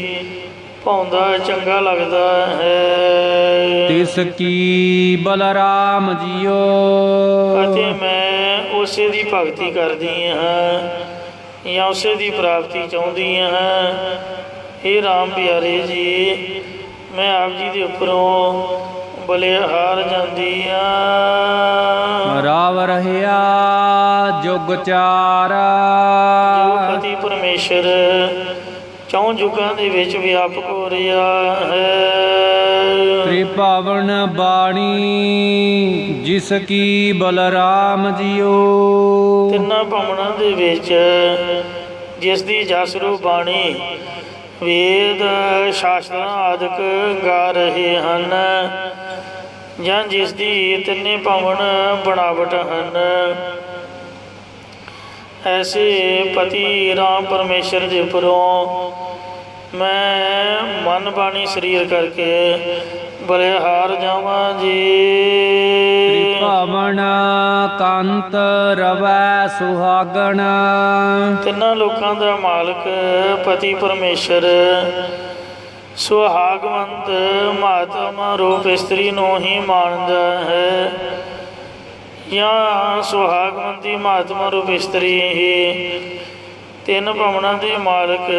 ਭਾਉਂਦਾ ਚੰਗਾ ਲੱਗਦਾ ਹੈ। ਤਿਸ ਕੀ ਬਲਰਾਮ ਜੀਓ ਅਤੇ ਮੈਂ ਉਸੇ ਦੀ ਭਗਤੀ ਕਰਦੀ ਹਾਂ ਜਾਂ ਉਸੇ ਦੀ ਪ੍ਰਾਪਤੀ ਚਾਹੁੰਦੀ ਹਾਂ। ਇਹ ਰਾਮ ਪਿਆਰੇ ਜੀ, ਮੈਂ ਆਪ ਜੀ ਦੇ ਉੱਪਰੋਂ ਬਲਿਹਾਰ ਜਾਂਦੀ ਹਾਂ। ਰਾਵ ਰਹਿਆ ਜੁਗ ਚਾਰ ਜੋ ਪਤੀ ਪਰਮੇਸ਼ਰ ਚੌਂ ਯੁੱਗਾਂ ਦੇ ਵਿੱਚ ਵਿਆਪਕ ਹੋ ਰਿਹਾ ਹੈ। ਤ੍ਰਿਭਾਵਨ ਬਾਣੀ ਜਿਸ ਕੀ ਬਲਰਾਮ ਜੀਓ। ਤਿੰਨਾਂ ਭਵਨਾਂ ਦੇ ਵਿੱਚ ਜਿਸ ਦੀ ਜਸ ਰੂਪ ਬਾਣੀ ਵੇਦ ਸ਼ਾਸਤਰਾਂ ਆਦਿਕ ਗਾ ਰਹੇ ਹਨ, ਜਾਂ ਜਿਸ ਦੀ ਤਿੰਨੇ ਭਵਨ ਬਣਾਵਟ ਹਨ, ਐਸੇ ਪਤੀ ਰਾਮ ਪਰਮੇਸ਼ਰ ਦੇ ਉੱਪਰੋਂ ਮੈਂ ਮਨ ਬਾਣੀ ਸਰੀਰ ਕਰਕੇ ਬਲਿਹਾਰ ਜਾਵਾਂ ਜੀ। ਤ੍ਰਿਭਾਵਨ ਕੰਤ ਰਵੈ ਸੁਹਾਗਣ। ਤਿੰਨਾਂ ਲੋਕਾਂ ਦਾ ਮਾਲਕ ਪਤੀ ਪਰਮੇਸ਼ਰ ਸੁਹਾਗਵੰਤ ਮਹਾਤਮਾ ਰੂਪ ਇਸਤਰੀ ਨੂੰ ਹੀ ਮਾਣਦਾ ਹੈ, ਜਾਂ ਸੁਹਾਗਵੰਤੀ ਮਹਾਤਮਾ ਰੂਪ ਇਸਤਰੀ ਹੀ ਤਿੰਨ ਭਵਨਾਂ ਦੇ ਮਾਲਕ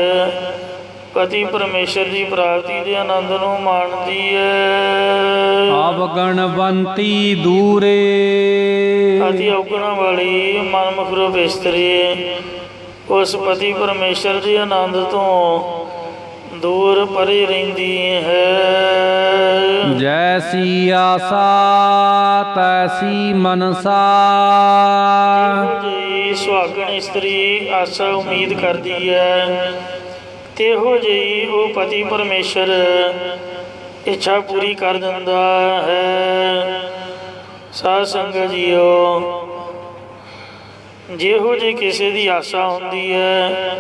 ਪਤੀ ਪਰਮੇਸ਼ਰ ਦੀ ਪ੍ਰਾਪਤੀ ਦੇ ਆਨੰਦ ਨੂੰ ਮਾਣਦੀ ਹੈ। ਅਵਗਣਵੰਤੀ ਦੂਰੇ ਅਤੀ ਔਗੁਣਾਂ ਵਾਲੀ ਮਨਮੁਖ ਰੂਪ ਇਸਤਰੀ ਉਸ ਪਤੀ ਪਰਮੇਸ਼ਰ ਦੇ ਆਨੰਦ ਤੋਂ ਦੂਰ ਪਰੇ ਰਹਿੰਦੀ ਹੈ। ਜੈਸੀ ਆਸਾ ਤੈਸੀ ਮਨਸਾ। ਜਿਹੀ ਸੁਹਾਗਣ ਇਸਤਰੀ ਆਸਾ ਉਮੀਦ ਕਰਦੀ ਹੈ, ਇਹੋ ਜਿਹੀ ਉਹ ਪਤੀ ਪਰਮੇਸ਼ਰ ਇੱਛਾ ਪੂਰੀ ਕਰ ਦਿੰਦਾ ਹੈ। ਸਾਧ ਸੰਗਤ ਜੀਓ, ਜਿਹੋ ਜਿਹੀ ਕਿਸੇ ਦੀ ਆਸਾ ਹੁੰਦੀ ਹੈ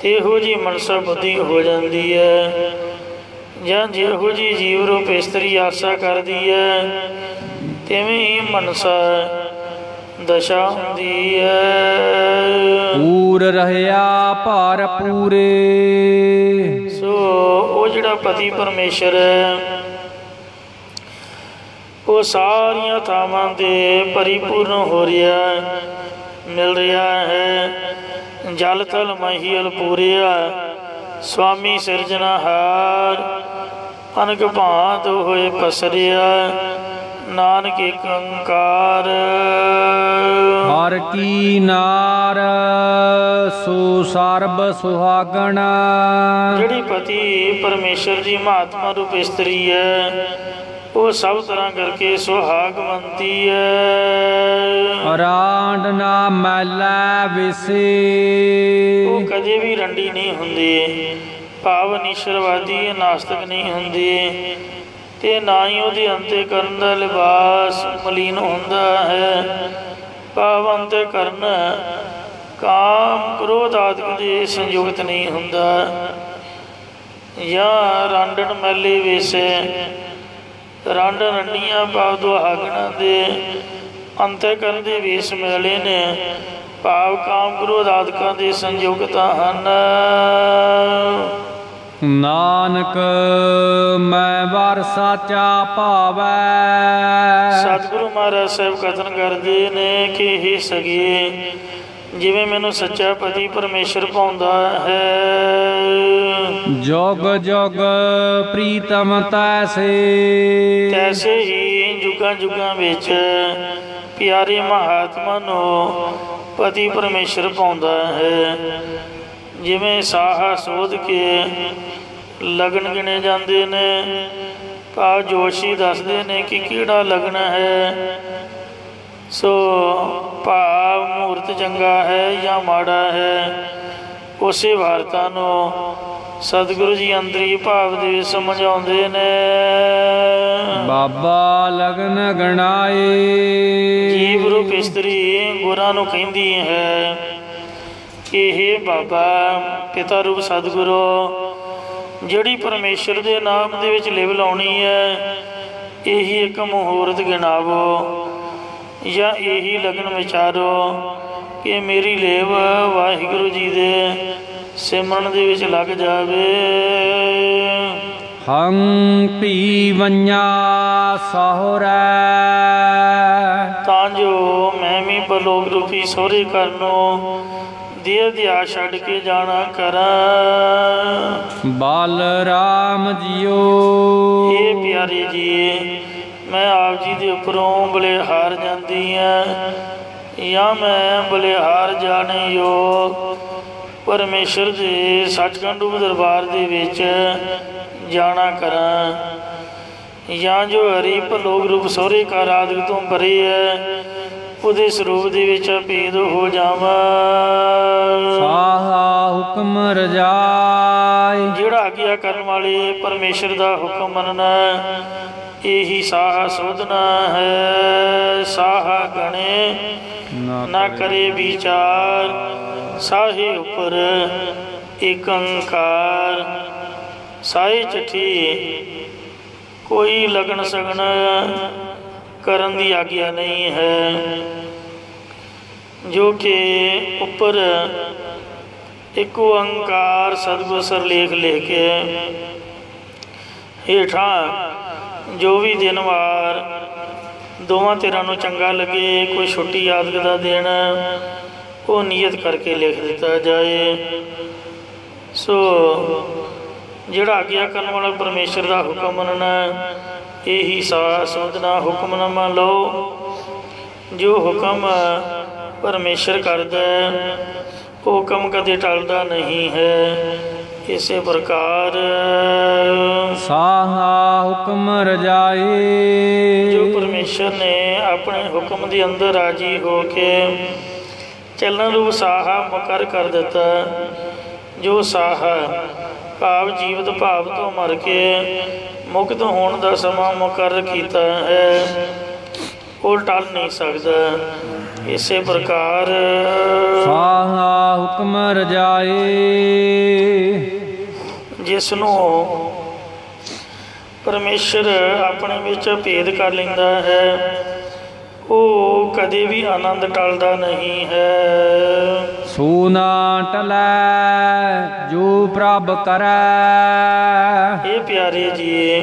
ਇਹੋ ਜਿਹੀ ਮਨਸਾ ਬੁੱਧੀ ਹੋ ਜਾਂਦੀ ਹੈ, ਜਾਂ ਜਿਹੋ ਜਿਹੀ ਜੀਵ ਰੂਪ ਇਸਤਰੀ ਆਸਾ ਕਰਦੀ ਹੈ ਤਿਵੇਂ ਹੀ ਮਨਸਾ ਦਸ਼ਾ ਹੁੰਦੀ ਹੈ। ਪੂਰ ਰਹਿਆ ਭਾਰ ਪੂਰੇ। ਸੋ ਉਹ ਜਿਹੜਾ ਪਤੀ ਪਰਮੇਸ਼ਰ ਹੈ ਉਹ ਸਾਰੀਆਂ ਥਾਵਾਂ 'ਤੇ ਪਰਿਪੂਰਨ ਹੋ ਰਿਹਾ, ਮਿਲ ਰਿਹਾ ਹੈ। ਜਲ ਥਲ ਮਹੀਲ ਪੂਰਿਆ ਸੁਆਮੀ ਸਿਰਜਣਹਾਰ, ਅਨਕ ਭਾਂਤ ਹੋਏ ਪਸਰਿਆ ਨਾਨਕ ਏਕ ਓੰਕਾਰ। ਹਰ ਕੀ ਨਾਰ ਸੋ ਸਰਬ ਸੁਹਾਗਣ। ਜਿਹੜੀ ਪਤੀ ਪਰਮੇਸ਼ਰ ਦੀ ਮਹਾਤਮਾ ਰੂਪ ਇਸਤਰੀ ਹੈ ਉਹ ਸਭ ਤਰ੍ਹਾਂ ਕਰਕੇ ਸੁਹਾਗਵੰਤੀ ਹੈ। ਰਾਂਡ ਨਾ ਮੈਲਾ ਵਿਸੇ। ਉਹ ਕਦੇ ਵੀ ਰੰਡੀ ਨਹੀਂ ਹੁੰਦੀ, ਭਾਵ ਨਿਸ਼ਰਵਾਦੀ ਨਾਸਤਕ ਨਹੀਂ ਹੁੰਦੀ, ਤੇ ਨਾ ਹੀ ਉਹਦੇ ਅੰਤਿਕਰਨ ਦਾ ਲਿਬਾਸ ਮਲੀਨ ਹੁੰਦਾ ਹੈ। ਭਾਵ ਅੰਤਿਕਰਨ ਕਾਮ ਕ੍ਰੋਧ ਆਦਿਕ ਦੇ ਸੰਯੁਕਤ ਨਹੀਂ ਹੁੰਦਾ। ਜਾਂ ਰਾਂਡਣ ਮੈਲੇ ਵੇਸੇ, ਰੰਡ ਰੰਡੀਆਂ ਭਾਵ ਦੁਹਾਗਣਾਂ ਦੇ ਅੰਤਿਕਰਨ ਦੇ ਵੇਸ ਮਿਲੇ ਨੇ, ਭਾਵ ਕਾਮ ਕ੍ਰੋਧ ਆਦਿਕਾਂ ਦੇ ਸੰਯੁਕਤ ਹਨ। ਨਾਨਕ ਮੈਂ ਵਰ ਸਾਚਾ ਭਾਵੈ। ਸਤਿਗੁਰੂ ਮਹਾਰਾਜ ਸਾਹਿਬ ਕਥਨ ਕਰਦੇ ਨੇ ਕਿ ਹੇ ਸਗੀਏ, ਜਿਵੇਂ ਮੈਨੂੰ ਸੱਚਾ ਪਤੀ ਪਰਮੇਸ਼ਰ ਪਾਉਂਦਾ ਹੈ, ਜੁਗ ਜੁਗ ਪ੍ਰੀਤਮ ਤੈਸੇ। ਤੈਸੇ ਹੀ ਜੁਗਾਂ ਜੁਗਾਂ ਵਿੱਚ ਪਿਆਰੇ ਮਹਾਤਮਾ ਨੂੰ ਪਤੀ ਪਰਮੇਸ਼ਰ ਪਾਉਂਦਾ ਹੈ। ਜਿਵੇਂ ਸਾਹਾ ਸੋਧ ਕੇ ਲਗਨ ਗਿਣੇ ਜਾਂਦੇ ਨੇ। ਭਾਵ ਜੋਸ਼ੀ ਦੱਸਦੇ ਨੇ ਕਿ ਕਿਹੜਾ ਲਗਨ ਹੈ। ਸੋ ਭਾਵ ਮੂਰਤ ਚੰਗਾ ਹੈ ਜਾਂ ਮਾੜਾ ਹੈ, ਉਸੇ ਵਾਰਤਾ ਨੂੰ ਸਤਿਗੁਰੂ ਜੀ ਅੰਤਰੀ ਭਾਵ ਦੇ ਸਮਝਾਉਂਦੇ ਨੇ। ਬਾਬਾ ਲਗਨ ਗਣਾਏ। ਜੀਵ ਰੂਪ ਇਸਤਰੀ ਗੁਰਾਂ ਨੂੰ ਕਹਿੰਦੀ ਹੈ ਕਿ ਹੇ ਬਾਬਾ ਪਿਤਾ ਰੂਪ ਸਤਿਗੁਰੂ, ਜਿਹੜੀ ਪਰਮੇਸ਼ਰ ਦੇ ਨਾਮ ਦੇ ਵਿੱਚ ਲਿਵ ਲਾਉਣੀ ਹੈ, ਇਹੀ ਇੱਕ ਮੁਹੂਰਤ ਗਿਣਾਵੋ ਜਾਂ ਇਹੀ ਲਗਨ ਵਿਚਾਰੋ ਕਿ ਮੇਰੀ ਲੇਵ ਵਾਹਿਗੁਰੂ ਜੀ ਦੇ ਸਿਮਰਨ ਦੇ ਵਿੱਚ ਲੱਗ ਜਾਵੇ। ਹੰ ਭੀ ਵੰਨਾ ਸਹੁਰੈ। ਤਾਂ ਜੋ ਮੈਂ ਵੀ ਪਰਲੋਕ ਰੂਪੀ ਸਹੁਰੇ ਘਰ ਨੂੰ ਦੇਹ ਦਿਆ ਛੱਡ ਕੇ ਜਾਣਾ ਕਰਾਂ। ਬਲ ਰਾਮ ਜੀਓ। ਇਹ ਪਿਆਰੇ ਜੀ, ਮੈਂ ਆਪ ਜੀ ਦੇ ਉੱਪਰੋਂ ਬਲਿਹਾਰ ਜਾਂਦੀ ਹਾਂ ਜਾਂ ਮੈਂ ਬਲਿਹਾਰ ਜਾਣੇ ਯੋਗ ਪਰਮੇਸ਼ਰ ਦੇ ਸੱਚਖੰਡ ਦਰਬਾਰ ਦੇ ਵਿੱਚ ਜਾਣਾ ਕਰਾਂ, ਜਾਂ ਜੋ ਹਰੀ ਪਰਲੋਕ ਰੂਪ ਸਹੁਰੇ ਘਰ ਆਦਿਕ ਤੋਂ ਪਰੇ ਹੈ, ਉਹਦੇ ਸਰੂਪ ਦੇ ਵਿੱਚ ਭੇਦ ਹੋ ਜਾਵਾਂ। ਸਾਹਾ ਹੁਕਮ ਰਜਾਈ। ਜਿਹੜਾ ਆਗਿਆ ਕਰਨ ਵਾਲੇ ਪਰਮੇਸ਼ਰ ਦਾ ਹੁਕਮ ਮੰਨਣਾ, ਇਹੀ ਸਾਹਾ ਸੋਧਣਾ ਹੈ। ਸਾਹਾ ਗਣੇ ਨਾ ਕਰੇ ਵਿਚਾਰ, ਸਾਹੇ ਉੱਪਰ ਏਕੰਕਾਰ। ਸਾਹੇ ਚਿੱਠੀ ਕੋਈ ਲਗਨ ਸਗਨ ਕਰਨ ਦੀ ਆਗਿਆ ਨਹੀਂ ਹੈ, ਜੋ ਕਿ ਉੱਪਰ ਇੱਕ ਓੰਕਾਰ ਸਤਿਗੁਰ ਸਿਰਲੇਖ ਲਿਖ ਕੇ ਹੇਠਾਂ ਜੋ ਵੀ ਦਿਨ ਵਾਰ ਦੋਵਾਂ ਧਿਰਾਂ ਨੂੰ ਚੰਗਾ ਲੱਗੇ, ਕੋਈ ਛੁੱਟੀ ਆਦਿਕ ਦਾ ਦਿਨ, ਉਹ ਨਿਯਤ ਕਰਕੇ ਲਿਖ ਦਿੱਤਾ ਜਾਏ। ਸੋ ਜਿਹੜਾ ਆਗਿਆ ਕਰਨ ਵਾਲਾ ਪਰਮੇਸ਼ਰ ਦਾ ਹੁਕਮ ਮੰਨਣਾ, ਇਹੀ ਸਾਹ ਸੋਧਣਾ। ਹੁਕਮਨਾਮਾ ਲਓ। ਜੋ ਹੁਕਮ ਪਰਮੇਸ਼ਰ ਕਰਦਾ, ਉਹ ਹੁਕਮ ਕਦੇ ਟਲਦਾ ਨਹੀਂ ਹੈ। ਇਸੇ ਪ੍ਰਕਾਰ ਸਾਹਾ ਹੁਕਮ ਰਜਾਏ। ਜੋ ਪਰਮੇਸ਼ਰ ਨੇ ਆਪਣੇ ਹੁਕਮ ਦੇ ਅੰਦਰ ਰਾਜੀ ਹੋ ਕੇ ਚੱਲਣ ਨੂੰ ਸਾਹਾ ਮੁਕਰ ਕਰ ਦਿੱਤਾ। ਜੋ ਸਾਹਾ ਭਾਵ ਜੀਵਤ ਭਾਵ ਤੋਂ ਮਰ ਕੇ ਮੁਕਤ ਹੋਣ ਦਾ ਸਮਾਂ ਮੁਕਰਰ ਕੀਤਾ ਹੈ, ਉਹ ਟਲ ਨਹੀਂ ਸਕਦਾ। ਇਸੇ ਪ੍ਰਕਾਰ ਸਾਹਾ ਹੁਕਮ ਰਜਾਏ। ਜਿਸ ਨੂੰ ਪਰਮੇਸ਼ਰ ਆਪਣੇ ਵਿੱਚ ਭੇਦ ਕਰ ਲੈਂਦਾ ਹੈ, ਉਹ ਕਦੇ ਵੀ ਆਨੰਦ ਟਲਦਾ ਨਹੀਂ ਹੈ। ਸੋ ਨਾ ਟਲੈ ਜੋ ਪ੍ਰਭ ਕਰੈ। ਇਹ ਪਿਆਰੇ ਜੀ,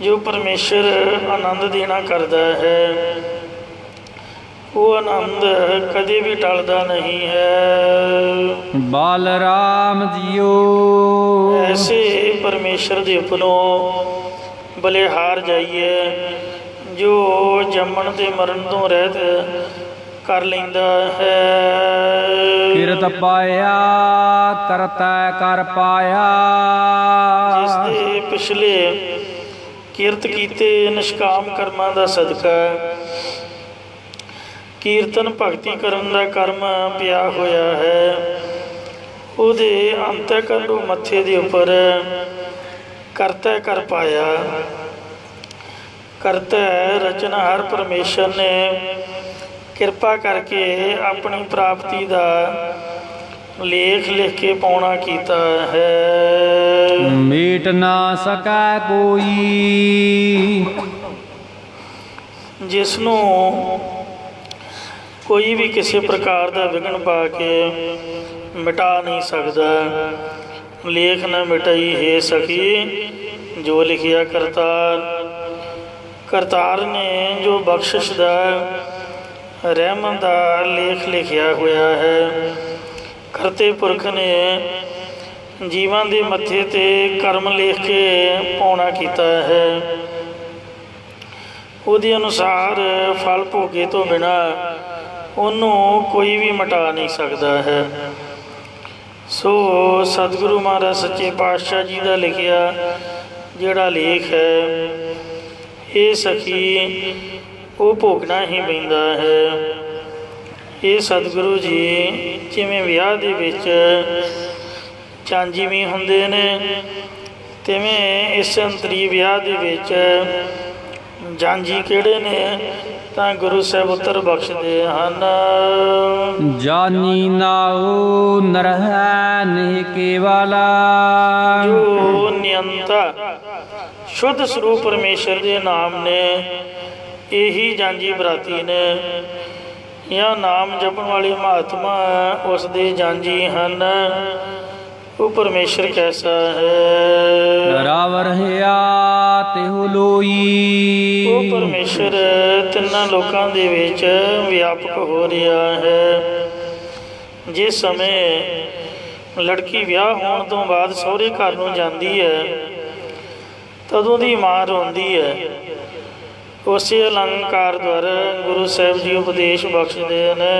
ਜੋ ਪਰਮੇਸ਼ਰ ਆਨੰਦ ਦੇਣਾ ਕਰਦਾ ਹੈ, ਉਹ ਆਨੰਦ ਕਦੇ ਵੀ ਟਲਦਾ ਨਹੀਂ ਹੈ। ਬਲ ਰਾਮ ਜੀਓ। ਐਸੇ ਪਰਮੇਸ਼ਰ ਦੇ ਉੱਪਰੋਂ ਬਲਿਹਾਰ ਜਾਈਏ, ਜੋ ਜੰਮਣ ਤੇ ਮਰਨ ਤੋਂ ਰਹਿਤ ਕਰ ਲੈਂਦਾ ਹੈ। ਕਿਰਤ ਪਾਇਆ ਕਰਤੈ ਕਰ ਪਾਇਆ। ਜਿਸ ਦੇ ਪਿਛਲੇ ਕਿਰਤ ਕੀਤੇ ਨਿਸ਼ਕਾਮ ਕਰਮਾਂ ਦਾ ਸਦਕਾ ਕੀਰਤਨ ਭਗਤੀ ਕਰਨ ਦਾ ਕਰਮ ਪਿਆ ਹੋਇਆ ਹੈ, ਉਹਦੇ ਅੰਤःਕਰਣ ਨੂੰ ਮੱਥੇ ਦੇ ਉੱਪਰ ਕਰਤੈ ਕਰ ਪਾਇਆ। ਕਰਤੈ ਰਚਨਹਾਰ ਪਰਮੇਸ਼ਰ ਨੇ ਕਿਰਪਾ ਕਰਕੇ ਆਪਣੀ ਪ੍ਰਾਪਤੀ ਦਾ ਲੇਖ ਲਿਖ ਕੇ ਪਾਉਣਾ ਕੀਤਾ ਹੈ। ਮੀਟ ਨਾ ਸਕੈ ਕੋਈ। ਜਿਸ ਨੂੰ ਕੋਈ ਵੀ ਕਿਸੇ ਪ੍ਰਕਾਰ ਦਾ ਵਿਘਨ ਪਾ ਕੇ ਮਿਟਾ ਨਹੀਂ ਸਕਦਾ। ਲੇਖ ਨਾ ਮਿਟਾਈ ਹੈ ਸਖੀ ਜੋ ਲਿਖਿਆ ਕਰਤਾਰ। ਕਰਤਾਰ ਨੇ ਜੋ ਬਖਸ਼ਿਸ਼ ਦਾ ਰਹਿਮਤ ਦਾ ਲੇਖ ਲਿਖਿਆ ਹੋਇਆ ਹੈ। ਕਰਤੇ ਪੁਰਖ ਨੇ ਜੀਵਾਂ ਦੇ ਮੱਥੇ 'ਤੇ ਕਰਮ ਲਿਖ ਕੇ ਪਾਉਣਾ ਕੀਤਾ ਹੈ। ਉਹਦੇ ਅਨੁਸਾਰ ਫਲ ਭੋਗੇ ਤੋਂ ਬਿਨਾਂ ਉਹਨੂੰ ਕੋਈ ਵੀ ਮਿਟਾ ਨਹੀਂ ਸਕਦਾ ਹੈ। ਸੋ ਸਤਿਗੁਰੂ ਮਹਾਰਾਜ ਸੱਚੇ ਪਾਤਸ਼ਾਹ ਜੀ ਦਾ ਲਿਖਿਆ ਜਿਹੜਾ ਲੇਖ ਹੈ ਇਹ ਸਖੀ ਉਹ ਭੋਗਣਾ ਹੀ ਪੈਂਦਾ ਹੈ। ਇਹ ਸਤਿਗੁਰੂ ਜੀ ਜਿਵੇਂ ਵਿਆਹ ਦੇ ਵਿੱਚ ਚਾਂਜੀਵੀਂ ਹੁੰਦੇ ਨੇ, ਤਿਵੇਂ ਇਸ ਅੰਤਰੀ ਵਿਆਹ ਦੇ ਵਿੱਚ ਜਾਂਜੀ ਕਿਹੜੇ ਨੇ ਤਾਂ ਗੁਰੂ ਸਾਹਿਬ ਉੱਤਰ ਬਖਸ਼ਦੇ ਹਨ। ਜਾਨੀ ਨਾਉ ਨਰਹੈ ਨਿਹ ਕੇਵਲਾ, ਜੋ ਨਿਯੰਤਾ ਸ਼ੁੱਧ ਸਰੂਪ ਪਰਮੇਸ਼ਰ ਦੇ ਨਾਮ ਨੇ ਇਹੀ ਜਾਂਜੀ ਬਰਾਤੀ ਨੇ, ਜਾਂ ਨਾਮ ਜਪਣ ਵਾਲੇ ਮਹਾਤਮਾ ਉਸ ਦੇ ਜਾਂਜੀ ਹਨ। ਉਹ ਪਰਮੇਸ਼ਰ ਕੈਸਾ ਹੈ, ਰਵ ਰਹਿਆ ਤਿਹੁ ਲੋਈ, ਉਹ ਪਰਮੇਸ਼ਰ ਤਿੰਨਾਂ ਲੋਕਾਂ ਦੇ ਵਿੱਚ ਵਿਆਪਕ ਹੋ ਰਿਹਾ ਹੈ। ਜਿਸ ਸਮੇਂ ਲੜਕੀ ਵਿਆਹ ਹੋਣ ਤੋਂ ਬਾਅਦ ਸਹੁਰੇ ਘਰ ਨੂੰ ਜਾਂਦੀ ਹੈ ਤਦੋਂ ਦੀ ਮਾਂ ਰੋਂਦੀ ਹੈ। ਉਸੇ ਅਲੰਕਾਰ ਦੁਆਰਾ ਗੁਰੂ ਸਾਹਿਬ ਜੀ ਉਪਦੇਸ਼ ਬਖਸ਼ਦੇ ਨੇ।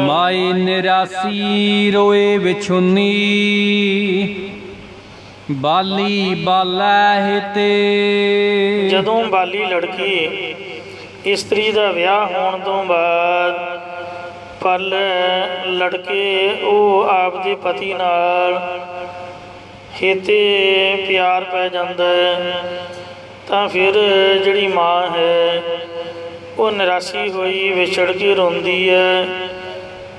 ਮਾਈ ਨਿਰਾਸੀ ਰੋਏ ਵਿਛੁੰਨੀ, ਬਾਲੀ ਬਾਲੈ ਹਿਤੇ, ਜਦੋਂ ਬਾਲੀ ਲੜਕੀ ਇਸਤਰੀ ਦਾ ਵਿਆਹ ਹੋਣ ਤੋਂ ਬਾਅਦ ਪਲ ਲੜਕੇ ਉਹ ਆਪਦੇ ਪਤੀ ਨਾਲ ਹਿਤੇ ਪਿਆਰ ਪੈ ਜਾਂਦਾ ਹੈ ਤਾਂ ਫਿਰ ਜਿਹੜੀ ਮਾਂ ਹੈ ਉਹ ਨਿਰਾਸ਼ੀ ਹੋਈ ਵਿਛੜ ਕੇ ਰੋਂਦੀ ਹੈ।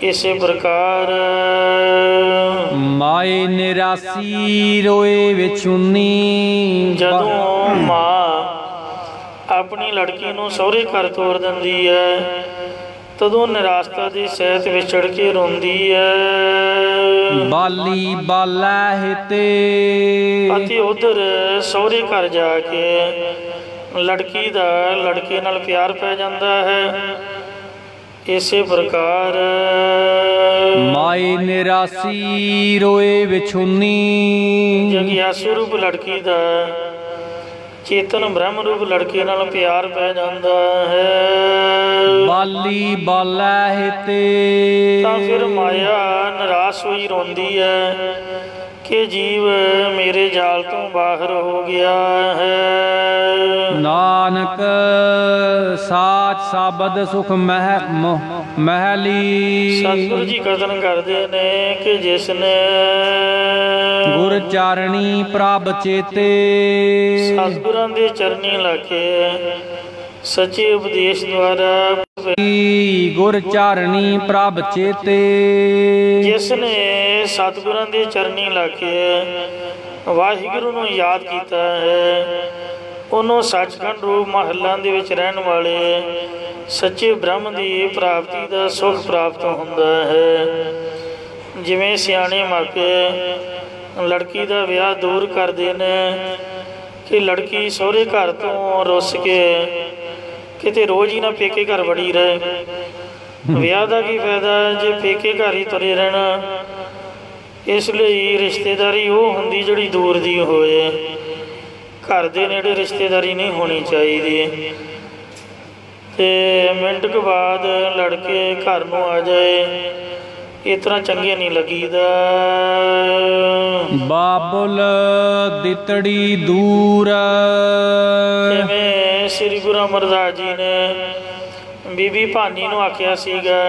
ਇਸੇ ਪ੍ਰਕਾਰ ਮਾਏ ਨਿਰਾਸੀ ਰੋਏ ਵਿਛੁੰਨੀ, ਜਦੋਂ ਮਾਂ ਆਪਣੀ ਲੜਕੀ ਨੂੰ ਸਹੁਰੇ ਘਰ ਤੋਰ ਦਿੰਦੀ ਹੈ ਤਦੋਂ ਨਿਰਾਸ਼ਤਾ ਦੀ ਸਹਿਤ ਵਿਛੜ ਕੇ ਰੋਂਦੀ ਹੈ। ਬਾਲੀ ਬਾਲੈ ਹਿਤੇ, ਅਤੇ ਉਧਰ ਸਹੁਰੇ ਘਰ ਜਾ ਕੇ ਲੜਕੀ ਦਾ ਲੜਕੇ ਨਾਲ ਪਿਆਰ ਪੈ ਜਾਂਦਾ ਹੈ। ਇਸੇ ਪ੍ਰਕਾਰ ਮਾਈ ਨਿਰਾਸੀ ਰੋਏ ਵਿਛੁੰਨੀ, ਜਗਿਆਸੂ ਰੂਪ ਲੜਕੀ ਦਾ ਚੇਤਨ ਬ੍ਰਹਮ ਰੂਪ ਲੜਕੇ ਨਾਲ ਪਿਆਰ ਪੈ ਜਾਂਦਾ ਹੈ। ਬਾਲੀ ਬਾਲੈ ਹਿਤੇ, ਤਾਂ ਫਿਰ ਮਾਇਆ ਨਿਰਾਸ਼ ਹੋਈ ਰੋਂਦੀ ਹੈ ਕਿ ਜੀਵ ਮੇਰੇ ਜਾਲ ਤੋਂ ਬਾਹਰ ਹੋ ਗਿਆ ਹੈ। ਨਾਨਕ ਸਾਚ ਸਾਬਦ ਸੁਖ ਮਹਿਲੀ, ਸਤਿਗੁਰੂ ਜੀ ਕਥਨ ਕਰਦੇ ਨੇ ਕਿ ਜਿਸ ਨੇ ਗੁਰ ਚਾਰਣੀ ਪ੍ਰਭ ਚੇਤੇ, ਸਤਿਗੁਰਾਂ ਦੇ ਚਰਨੀ ਲਾ ਕੇ ਸੱਚੇ ਉਪਦੇਸ਼ ਦੁਆਰਾ ਗੁਰ ਚਾਰਣੀ ਪ੍ਰਭ ਚੇਤੇ, ਜਿਸ ਨੇ ਸਤਿਗੁਰਾਂ ਦੇ ਚਰਨੀ ਲਾ ਕੇ ਵਾਹਿਗੁਰੂ ਨੂੰ ਯਾਦ ਕੀਤਾ ਹੈ ਉਹਨੂੰ ਸੱਚਖੰਡ ਰੂਪ ਮਹੱਲਾਂ ਦੇ ਵਿੱਚ ਰਹਿਣ ਵਾਲੇ ਸੱਚੇ ਬ੍ਰਹਮ ਦੀ ਪ੍ਰਾਪਤੀ ਦਾ ਸੁਖ ਪ੍ਰਾਪਤ ਹੁੰਦਾ ਹੈ। ਜਿਵੇਂ ਸਿਆਣੇ ਮਾਪੇ ਲੜਕੀ ਦਾ ਵਿਆਹ ਦੂਰ ਕਰਦੇ ਨੇ ਕਿ ਲੜਕੀ ਸਹੁਰੇ ਘਰ ਤੋਂ ਰੁੱਸ ਕੇ ਕਿਤੇ ਰੋਜ਼ ਹੀ ਨਾ ਪੇਕੇ ਘਰ ਵੜੀ ਰਹੇ। ਵਿਆਹ ਦਾ ਕੀ ਫਾਇਦਾ ਜੇ ਪੇਕੇ ਘਰ ਹੀ ਤੁਰੇ ਰਹਿਣਾ। ਇਸ ਲਈ ਰਿਸ਼ਤੇਦਾਰੀ ਉਹ ਹੁੰਦੀ ਜਿਹੜੀ ਦੂਰ ਦੀ ਹੋਏ, ਘਰ ਦੇ ਨੇੜੇ ਰਿਸ਼ਤੇਦਾਰੀ ਨਹੀਂ ਹੋਣੀ ਚਾਹੀਦੀ। ਤੇ ਮਿੰਟ ਕੁ ਬਾਅਦ ਲੜਕੇ ਘਰ ਨੂੰ ਆ ਜਾਏ ਇਸ ਤਰ੍ਹਾਂ ਚੰਗੇ ਨਹੀਂ ਲੱਗੀਦਾ। ਬਾਬੁਲ ਦਿਤੜੀ ਦੂਰ, ਜਿਵੇਂ ਸ੍ਰੀ ਗੁਰੂ ਅਮਰਦਾਸ ਜੀ ਨੇ ਬੀਬੀ ਭਾਨੀ ਨੂੰ ਆਖਿਆ ਸੀਗਾ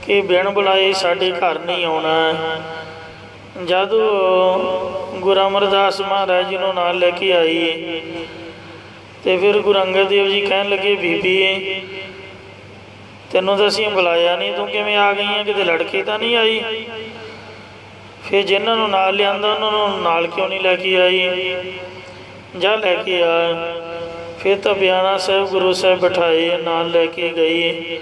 ਕਿ ਬਿਨ ਬੁਲਾਏ ਸਾਡੇ ਘਰ ਨਹੀਂ ਆਉਣਾ। ਜਦੋਂ ਗੁਰੂ ਅਮਰਦਾਸ ਮਹਾਰਾਜ ਜੀ ਨੂੰ ਨਾਲ ਲੈ ਕੇ ਆਈ ਤੇ ਫਿਰ ਗੁਰੂ ਅੰਗਦ ਦੇਵ ਜੀ ਕਹਿਣ ਲੱਗੇ, ਬੀਬੀ ਤੈਨੂੰ ਤਾਂ ਅਸੀਂ ਬੁਲਾਇਆ ਨਹੀਂ, ਤੂੰ ਕਿਵੇਂ ਆ ਗਈ ਹੈ? ਕਿਤੇ ਲੜਕੇ ਤਾਂ ਨਹੀਂ ਆਈ? ਫਿਰ ਜਿਨ੍ਹਾਂ ਨੂੰ ਨਾਲ ਲਿਆਂਦਾ ਉਹਨਾਂ ਨੂੰ ਨਾਲ ਕਿਉਂ ਨਹੀਂ ਲੈ ਕੇ ਆਈ? ਜਾ ਲੈ ਕੇ ਆ। ਫਿਰ ਤਾਂ ਬਿਆਣਾ ਸਾਹਿਬ ਗੁਰੂ ਸਾਹਿਬ ਬਿਠਾਏ ਨਾਲ ਲੈ ਕੇ ਗਈ।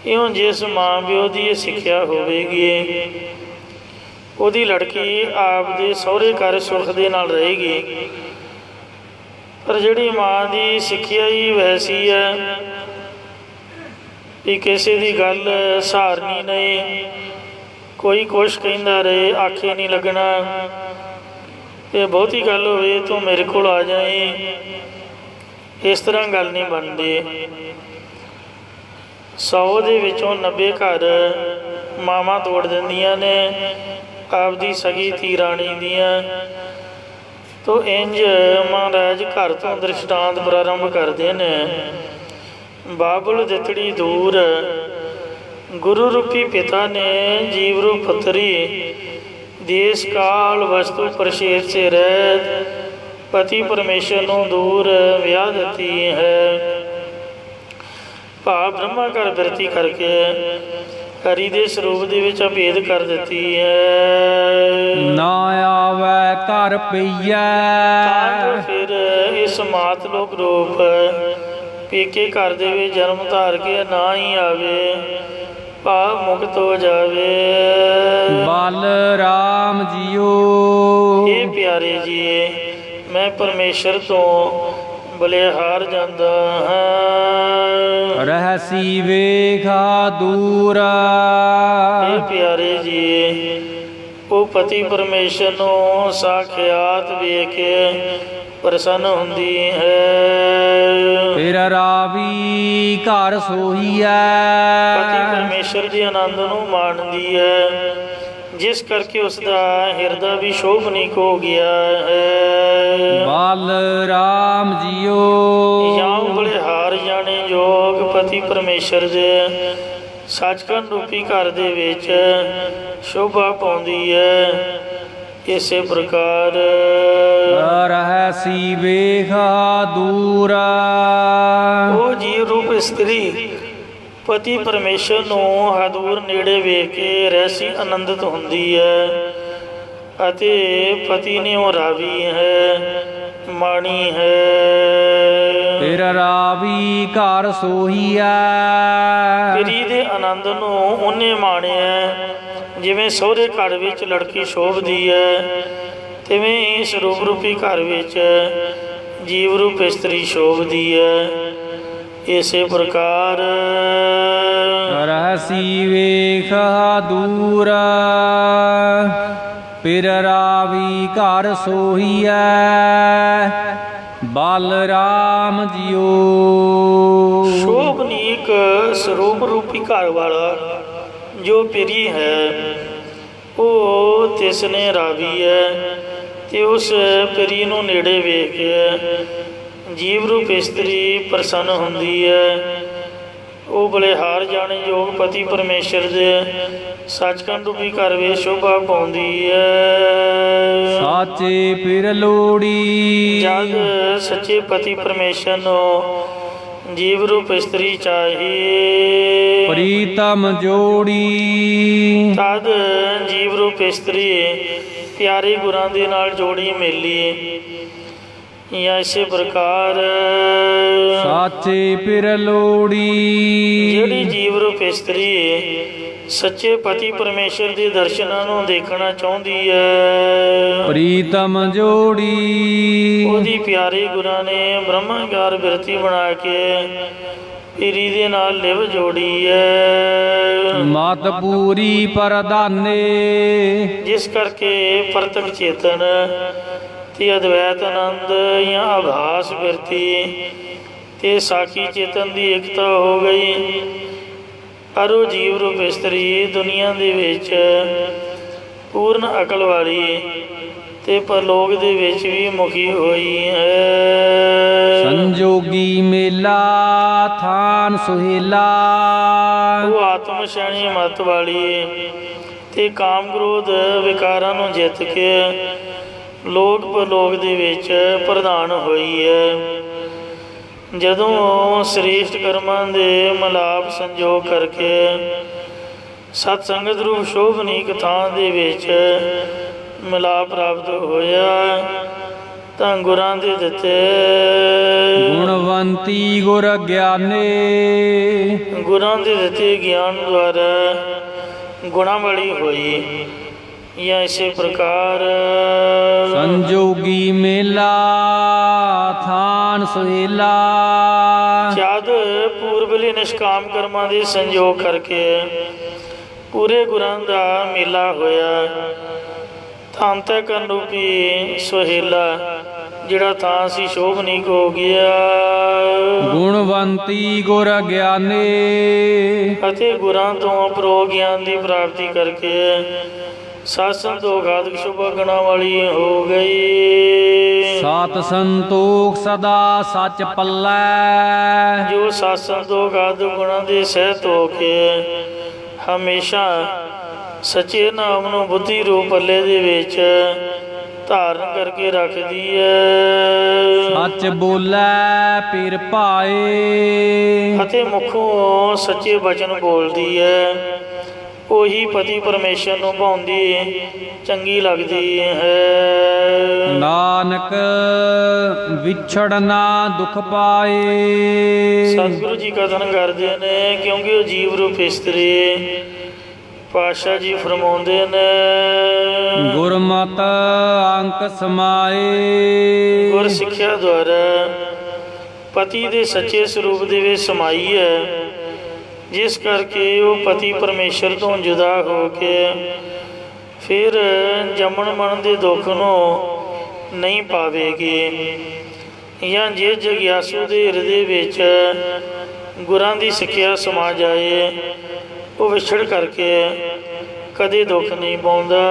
ਇਉਂ ਜਿਸ ਮਾਂ ਪਿਓ ਦੀ ਇਹ ਸਿੱਖਿਆ ਹੋਵੇਗੀ ਉਹਦੀ ਲੜਕੀ ਆਪਦੇ ਸਹੁਰੇ ਘਰ ਸੁੱਖ ਦੇ ਨਾਲ ਰਹੇਗੀ। ਪਰ ਜਿਹੜੀ ਮਾਂ ਦੀ ਸਿੱਖਿਆ ਹੀ ਵੈਸੀ ਹੈ ਵੀ ਕਿਸੇ ਦੀ ਗੱਲ ਸਹਾਰਨੀ ਨਹੀਂ, ਕੋਈ ਕੁਛ ਕਹਿੰਦਾ ਰਹੇ ਆਖੇ ਨਹੀਂ ਲੱਗਣਾ, ਤੇ ਬਹੁਤੀ ਗੱਲ ਹੋਵੇ ਤੂੰ ਮੇਰੇ ਕੋਲ ਆ ਜਾਏ, ਇਸ ਤਰ੍ਹਾਂ ਗੱਲ ਨਹੀਂ ਬਣਦੀ। 100 ਦੇ ਵਿੱਚੋਂ 90 ਘਰ ਮਾਵਾਂ ਤੋੜ ਦਿੰਦੀਆਂ ਨੇ ਆਪਦੀ ਸਗੀ ਧੀ ਰਾਣੀ ਦੀਆਂ। ਤੋ ਇੰਜ ਮਹਾਰਾਜ ਘਰ ਤੋਂ ਦ੍ਰਿਸ਼ਟਾਂਤ ਪ੍ਰਾਰੰਭ ਕਰਦੇ ਨੇ। ਬਾਬੁਲ ਦਿੱਤੜੀ ਦੂਰ ਗੁਰੂ ਰੂਪੀ ਪਿਤਾ ਨੇ ਜੀਵ ਰੂਪ ਪੁੱਤਰੀ ਦੇਸ਼ ਕਾਲ ਵਸਤੂ ਪ੍ਰਸ਼ੇਦ ਸੇ ਰਹਿਤ ਪਤੀ ਪਰਮੇਸ਼ਰ ਨੂੰ ਦੂਰ ਵਿਆਹ ਦਿੱਤੀ ਹੈ। ਭਾਵ ਬ੍ਰਹਮਾ ਘਰ ਬਿਰਤੀ ਕਰਕੇ ਹਰੀ ਦੇ ਸਰੂਪ ਦੇ ਵਿੱਚ ਅਭੇਦ ਕਰ ਦਿੱਤੀ ਹੈ। ਨਾ ਆਵੈ ਘਰ ਪਈਐ ਤਾਂ ਫਿਰ ਇਸ ਮਾਤ ਲੋਕ ਰੂਪ ਪੇਕੇ ਘਰ ਦੇ ਵਿੱਚ ਜਨਮ ਧਾਰ ਕੇ ਨਾ ਹੀ ਆਵੇ, ਭਾਵ ਮੁਕਤ ਹੋ ਜਾਵੇ। ਬਲ ਰਾਮ ਜੀਓ ਇਹ ਪਿਆਰੇ ਜੀ, ਮੈਂ ਪਰਮੇਸ਼ਰ ਤੋਂ ਬਲਿਹਾਰ ਜਾਂਦਾ ਹਾਂ। ਰਹਿਸੀ ਵੇਖਾ ਦੂਰ ਇਹ ਪਿਆਰੇ ਜੀ, ਉਹ ਪਤੀ ਪਰਮੇਸ਼ਰ ਨੂੰ ਸਾਖਿਆਤ ਵੇਖ ਕੇ ਪ੍ਰਸੰਨ ਹੁੰਦੀ ਹੈ। ਫਿਰ ਰਾਵੀ ਘਰ ਸੋਹੀਐ ਪਤੀ ਪਰਮੇਸ਼ਰ ਦੇ ਆਨੰਦ ਨੂੰ ਮਾਣਦੀ ਹੈ, ਜਿਸ ਕਰਕੇ ਉਸ ਦਾ ਹਿਰਦਾ ਵੀ ਸ਼ੋਭਨੀਕ ਹੋ ਗਿਆ ਹੈ। ਬਲ ਰਾਮ ਜੀਓ ਜਾਂ ਬਲਿਹਾਰ ਜਾਣੇ ਯੋਗ ਪਤੀ ਪਰਮੇਸ਼ਰ ਦੇ ਸੱਚਖੰਡ ਰੂਪੀ ਘਰ ਦੇ ਵਿੱਚ ਸ਼ੋਭਾ ਪਾਉਂਦੀ ਹੈ। ਇਸੇ ਪ੍ਰਕਾਰ ਰਹਿਸੀ ਵੇਖਾ ਦੂਰ ਉਹ ਜੀਵ ਰੂਪ ਇਸਤਰੀ ਪਤੀ ਪਰਮੇਸ਼ਰ ਨੂੰ ਹਦੂਰ ਨੇੜੇ ਵੇਖ ਕੇ ਰਹਿਸੀ ਆਨੰਦਿਤ ਹੁੰਦੀ ਹੈ, ਅਤੇ ਪਤੀ ਨੇ ਉਹ ਰਾਵੀ ਹੈ, ਮਾਣੀ ਹੈ। ਫਿਰ ਰਾਵੀ ਘਰ ਸੋਹੀਐ ਪਰੀ ਦੇ ਆਨੰਦ ਨੂੰ ਉਹਨੇ ਮਾਣਿਆ, ਜਿਵੇਂ ਸਹੁਰੇ ਘਰ ਵਿੱਚ ਲੜਕੀ ਸ਼ੋਭਦੀ ਹੈ, ਤਿਵੇਂ ਇਸ ਰੂਪ ਰੂਪੀ ਘਰ ਵਿੱਚ ਜੀਵ ਰੂਪ ਇਸਤਰੀ ਸ਼ੋਭਦੀ ਹੈ। ਇਸੇ ਪ੍ਰਕਾਰ ਰਹਿਸੀ ਵੇਖਾ ਦੂਰ ਫਿਰ ਰਾਵੀ ਘਰ ਸੋਹੀਐ ਬਲ ਰਾਮ ਜੀਓ। ਸ਼ੋਭਨੀਕ ਸਰੂਪ ਰੂਪੀ ਘਰ ਵਾਲਾ ਜੋ ਪਿਰੀ ਹੈ, ਉਹ ਤਿਸ ਨੇ ਰਾਵੀ ਹੈ, ਤੇ ਉਸ ਪਿਰੀ ਨੂੰ ਨੇੜੇ ਵੇਖ ਕੇ ਜੀਵ ਰੂਪ ਇਸਤਰੀ ਪ੍ਰਸੰਨ ਹੁੰਦੀ ਹੈ। ਉਹ ਬਲਿਹਾਰ ਜਾਣੇ ਯੋਗ ਪਤੀ ਪਰਮੇਸ਼ਰ ਦੇ ਸੱਚਖੰਡ ਰੂਪੀ ਘਰ ਵਿੱਚ ਸ਼ੋਭਾ ਪਾਉਂਦੀ ਹੈ। ਸਾਚੇ ਫਿਰ ਲੋੜੀ ਜਦ ਸੱਚੇ ਪਤੀ ਪਰਮੇਸ਼ਰ ਨੂੰ ਜੀਵ ਰੂਪ ਇਸਤਰੀ ਚਾਹੀ, ਪ੍ਰੀਤਮ ਜੋੜੀ ਤਦ ਜੀਵ ਰੂਪ ਇਸਤਰੀ ਪਿਆਰੇ ਗੁਰਾਂ ਦੇ ਨਾਲ ਜੋੜੀ ਮੇਲੀ। ਜਾਂ ਇਸੇ ਪ੍ਰਕਾਰ ਸਾਚੇ ਫਿਰ ਲੋੜੀ ਜਿਹੜੀ ਜੀਵ ਰੂਪ ਇਸਤਰੀ ਸੱਚੇ ਪਤੀ ਪਰਮੇਸ਼ਰ ਦੇ ਦਰਸ਼ਨਾਂ ਨੂੰ ਦੇਖਣਾ ਚਾਹੁੰਦੀ ਹੈ, ਪ੍ਰੀਤਮ ਜੋੜੀ ਉਹਦੀ ਪਿਆਰੇ ਗੁਰਾਂ ਨੇ ਬ੍ਰਹਮਾਗਾਰ ਬਿਰਤੀ ਬਣਾ ਕੇ ਪਿਰੀ ਦੇ ਨਾਲ ਲਿਵ ਜੋੜੀ ਹੈ। ਮਤ ਪੂਰੀ ਪਰਦਾਨੇ ਜਿਸ ਕਰਕੇ ਪ੍ਰਤੱਖ ਚੇਤਨ ਤੇ ਅਦਵੈਤ ਆਨੰਦ ਜਾਂ ਆਭਾਸ ਬਿਰਤੀ ਤੇ ਸਾਖੀ ਚੇਤਨ ਦੀ ਇਕਤਾ ਹੋ ਗਈ। ਪਰ ਉਹ ਜੀਵ ਰੂਪ ਇਸਤਰੀ ਦੁਨੀਆ ਦੇ ਵਿੱਚ ਪੂਰਨ ਅਕਲ ਵਾਲੀ ਤੇ ਪਰਲੋਕ ਦੇ ਵਿੱਚ ਵੀ ਮੁਖੀ ਹੋਈ ਹੈ। ਸੰਜੋਗੀ ਮੇਲਾ ਥਾਨ ਸੁਹੇਲਾ ਉਹ ਆਤਮ ਸ਼ੈਣੀ ਮਤ ਵਾਲੀ ਤੇ ਕਾਮ ਕ੍ਰੋਧ ਵਿਕਾਰਾਂ ਨੂੰ ਜਿੱਤ ਕੇ ਲੋਕ ਪਰਲੋਕ ਦੇ ਵਿੱਚ ਪ੍ਰਧਾਨ ਹੋਈ ਹੈ। ਜਦੋਂ ਸ੍ਰੇਸ਼ਟ ਕਰਮਾਂ ਦੇ ਮਿਲਾਪ ਸੰਜੋਗ ਕਰਕੇ ਸਤ ਸੰਗਤ ਰੂਪ ਸ਼ੋਭਨੀਕ ਥਾਂ ਦੇ ਵਿੱਚ ਮਿਲਾਪ ਪ੍ਰਾਪਤ ਹੋਇਆ, ਤਾਂ ਗੁਰਾਂ ਦੇ ਦਿੱਤੇ ਗੁਣਵੰਤੀ ਗੁਰ ਗਿਆਨੇ ਗੁਰਾਂ ਦੇ ਦਿੱਤੇ ਗਿਆਨ ਦੁਆਰਾ ਗੁਣਾਂ ਵਾਲੀ ਹੋਈ। ਜਾਂ ਇਸੇ ਪ੍ਰਕਾਰ ਸੰਜੋਗੀ ਮੇਲਾ ਥਾਨ ਸੁਹੇਲਾ ਜਦ ਪੂਰਬਲੇ ਨਿਸ਼ਕਾਮ ਕਰਮਾਂ ਦੇ ਸੰਜੋਗ ਕਰਕੇ ਪੂਰੇ ਗੁਰਾਂ ਦਾ ਮੇਲਾ ਹੋਇਆ, ਤਾਂ ਅੰਤःਕਰਨ ਰੂਪੀ ਸੁਹੇਲਾ ਜਿਹੜਾ ਥਾਂ ਸੀ ਸ਼ੋਭਨੀਕ ਹੋ ਗਿਆ। ਗੁਣਵੰਤੀ ਗੁਰ ਗਿਆਨੀ ਅਤੇ ਗੁਰਾਂ ਤੋਂ ਪ੍ਰੋ ਗਿਆਨ ਦੀ ਪ੍ਰਾਪਤੀ ਕਰਕੇ ਸਤ ਸੰਤੋਖ ਆਦਿਕ ਸ਼ੁਭ ਗੁਣਾਂ ਵਾਲੀ ਹੋ ਗਈ। ਸਤ ਸੰਤੋਖ ਸਦਾ ਸੱਚ ਪੱਲੇ ਜੋ ਸਤ ਸੰਤੋਖ ਆਦਿਕ ਗੁਣਾਂ ਦੇ ਸਹਿਤ ਹੋ ਕੇ ਹਮੇਸ਼ਾ ਸੱਚੇ ਨਾਮ ਨੂੰ ਬੁੱਧੀ ਰੂਪ ਪੱਲੇ ਦੇ ਵਿੱਚ ਧਾਰਨ ਕਰਕੇ ਰੱਖਦੀ ਹੈ। ਸੱਚ ਬੋਲੇ ਪੀਰ ਭਾਏ ਅਤੇ ਮੁਖੋਂ ਸੱਚੇ ਬਚਨ ਬੋਲਦੀ ਹੈ। ਉਹੀ ਪਤੀ ਪਰਮੇਸ਼ਰ ਨੂੰ ਭਾਉਂਦੀ ਚੰਗੀ ਲੱਗਦੀ ਹੈ। ਨਾਨਕ ਵਿਛੜਨਾ ਦੁਖ ਪਾਏ। ਸਤਿਗੁਰੂ ਜੀ ਕਥਨ ਕਰਦੇ ਨੇ, ਕਿਉਂਕਿ ਉਹ ਜੀਵ ਰੂਪ ਇਸਤਰੀ ਪਾਤਸ਼ਾਹ ਜੀ ਫਰਮਾਉਂਦੇ ਨੇ, ਗੁਰਮਤਿ ਅੰਕ ਸਮਾਏ। ਗੁਰ ਸਿੱਖਿਆ ਦੁਆਰਾ ਪਤੀ ਦੇ ਸੱਚੇ ਸਰੂਪ ਦੇ ਵਿੱਚ ਸਮਾਈ ਹੈ, ਜਿਸ ਕਰਕੇ ਉਹ ਪਤੀ ਪਰਮੇਸ਼ਰ ਤੋਂ ਜੁਦਾ ਹੋ ਕੇ ਫਿਰ ਜੰਮਣ ਮਰਨ ਦੇ ਦੁੱਖ ਨੂੰ ਨਹੀਂ ਪਾਵੇਗੀ। ਜਾਂ ਜੇ ਜਗਿਆਸੂ ਦੇ ਹਿਰਦੇ ਵਿੱਚ ਗੁਰਾਂ ਦੀ ਸਿੱਖਿਆ ਸਮਾ ਜਾਏ, ਉਹ ਵਿਛੜ ਕਰਕੇ ਕਦੇ ਦੁੱਖ ਨਹੀਂ ਪਾਉਂਦਾ।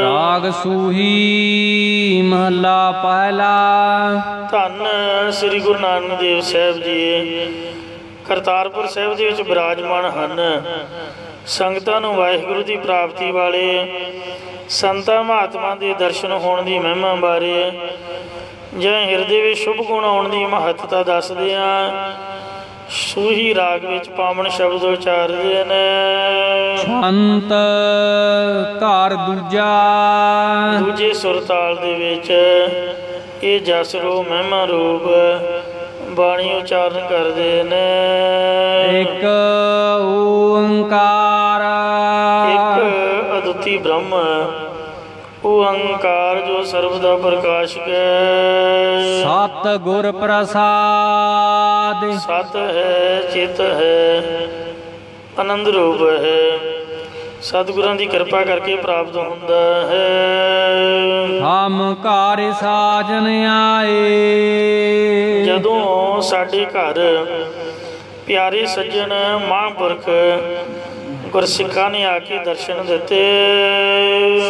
ਰਾਗ ਸੂਹੀ ਮਹਲਾ ਪਹਿਲਾ। ਧੰਨ ਸ੍ਰੀ ਗੁਰੂ ਨਾਨਕ ਦੇਵ ਸਾਹਿਬ ਜੀ ਕਰਤਾਰਪੁਰ ਸਾਹਿਬ ਦੇ ਵਿੱਚ ਬਿਰਾਜਮਾਨ ਹਨ। ਸੰਗਤਾਂ ਨੂੰ ਵਾਹਿਗੁਰੂ ਦੀ ਪ੍ਰਾਪਤੀ ਵਾਲੇ ਸੰਤਾਂ ਮਹਾਤਮਾ ਦੇ ਦਰਸ਼ਨ ਹੋਣ ਦੀ ਮਹਿਮਾ ਬਾਰੇ ਜਾਂ ਹਿਰਦੇ ਵਿੱਚ ਸ਼ੁਭ ਗੁਣ ਆਉਣ ਦੀ ਮਹੱਤਤਾ ਦੱਸਦੇ ਹਾਂ। ਸੂਹੀ ਰਾਗ ਵਿੱਚ ਪਾਵਨ ਸ਼ਬਦ ਉਚਾਰਦੇ ਨੇ। ਸੰਤ ਘਰ ਦੂਜਾ। ਦੂਜੇ ਸੁਰ ਤਾਲ ਦੇ ਵਿੱਚ ਇਹ ਜਸ ਰੂਪ ਮਹਿਮਾ ਰੂਪ ਬਾਣੀ ਉਚਾਰਨ ਕਰਦੇ ਨੇ। ਇੱਕ ਓੰਕਾਰ। ਇੱਕ ਅਦੁੱਤੀ ਬ੍ਰਹਮ ਓੰਕਾਰ ਜੋ ਸਰਬ ਦਾ ਪ੍ਰਕਾਸ਼ਕ ਹੈ। ਸਤ ਗੁਰ ਪ੍ਰਸਾਦ। ਸਤ ਹੈ, ਚਿਤ ਹੈ, ਆਨੰਦ ਰੂਪ ਹੈ। ਸਤਿਗੁਰਾਂ ਦੀ ਕਿਰਪਾ ਕਰਕੇ ਪ੍ਰਾਪਤ ਹੁੰਦਾ ਹੈ। ਹਮ ਘਰ ਸਾਜਨ ਆਏ। ਜਦੋਂ ਸਾਡੇ ਘਰ ਪਿਆਰੇ ਸੱਜਣ ਮਹਾਂਪੁਰਖ ਗੁਰਸਿੱਖਾਂ ਨੇ ਆ ਕੇ ਦਰਸ਼ਨ ਦਿੱਤੇ,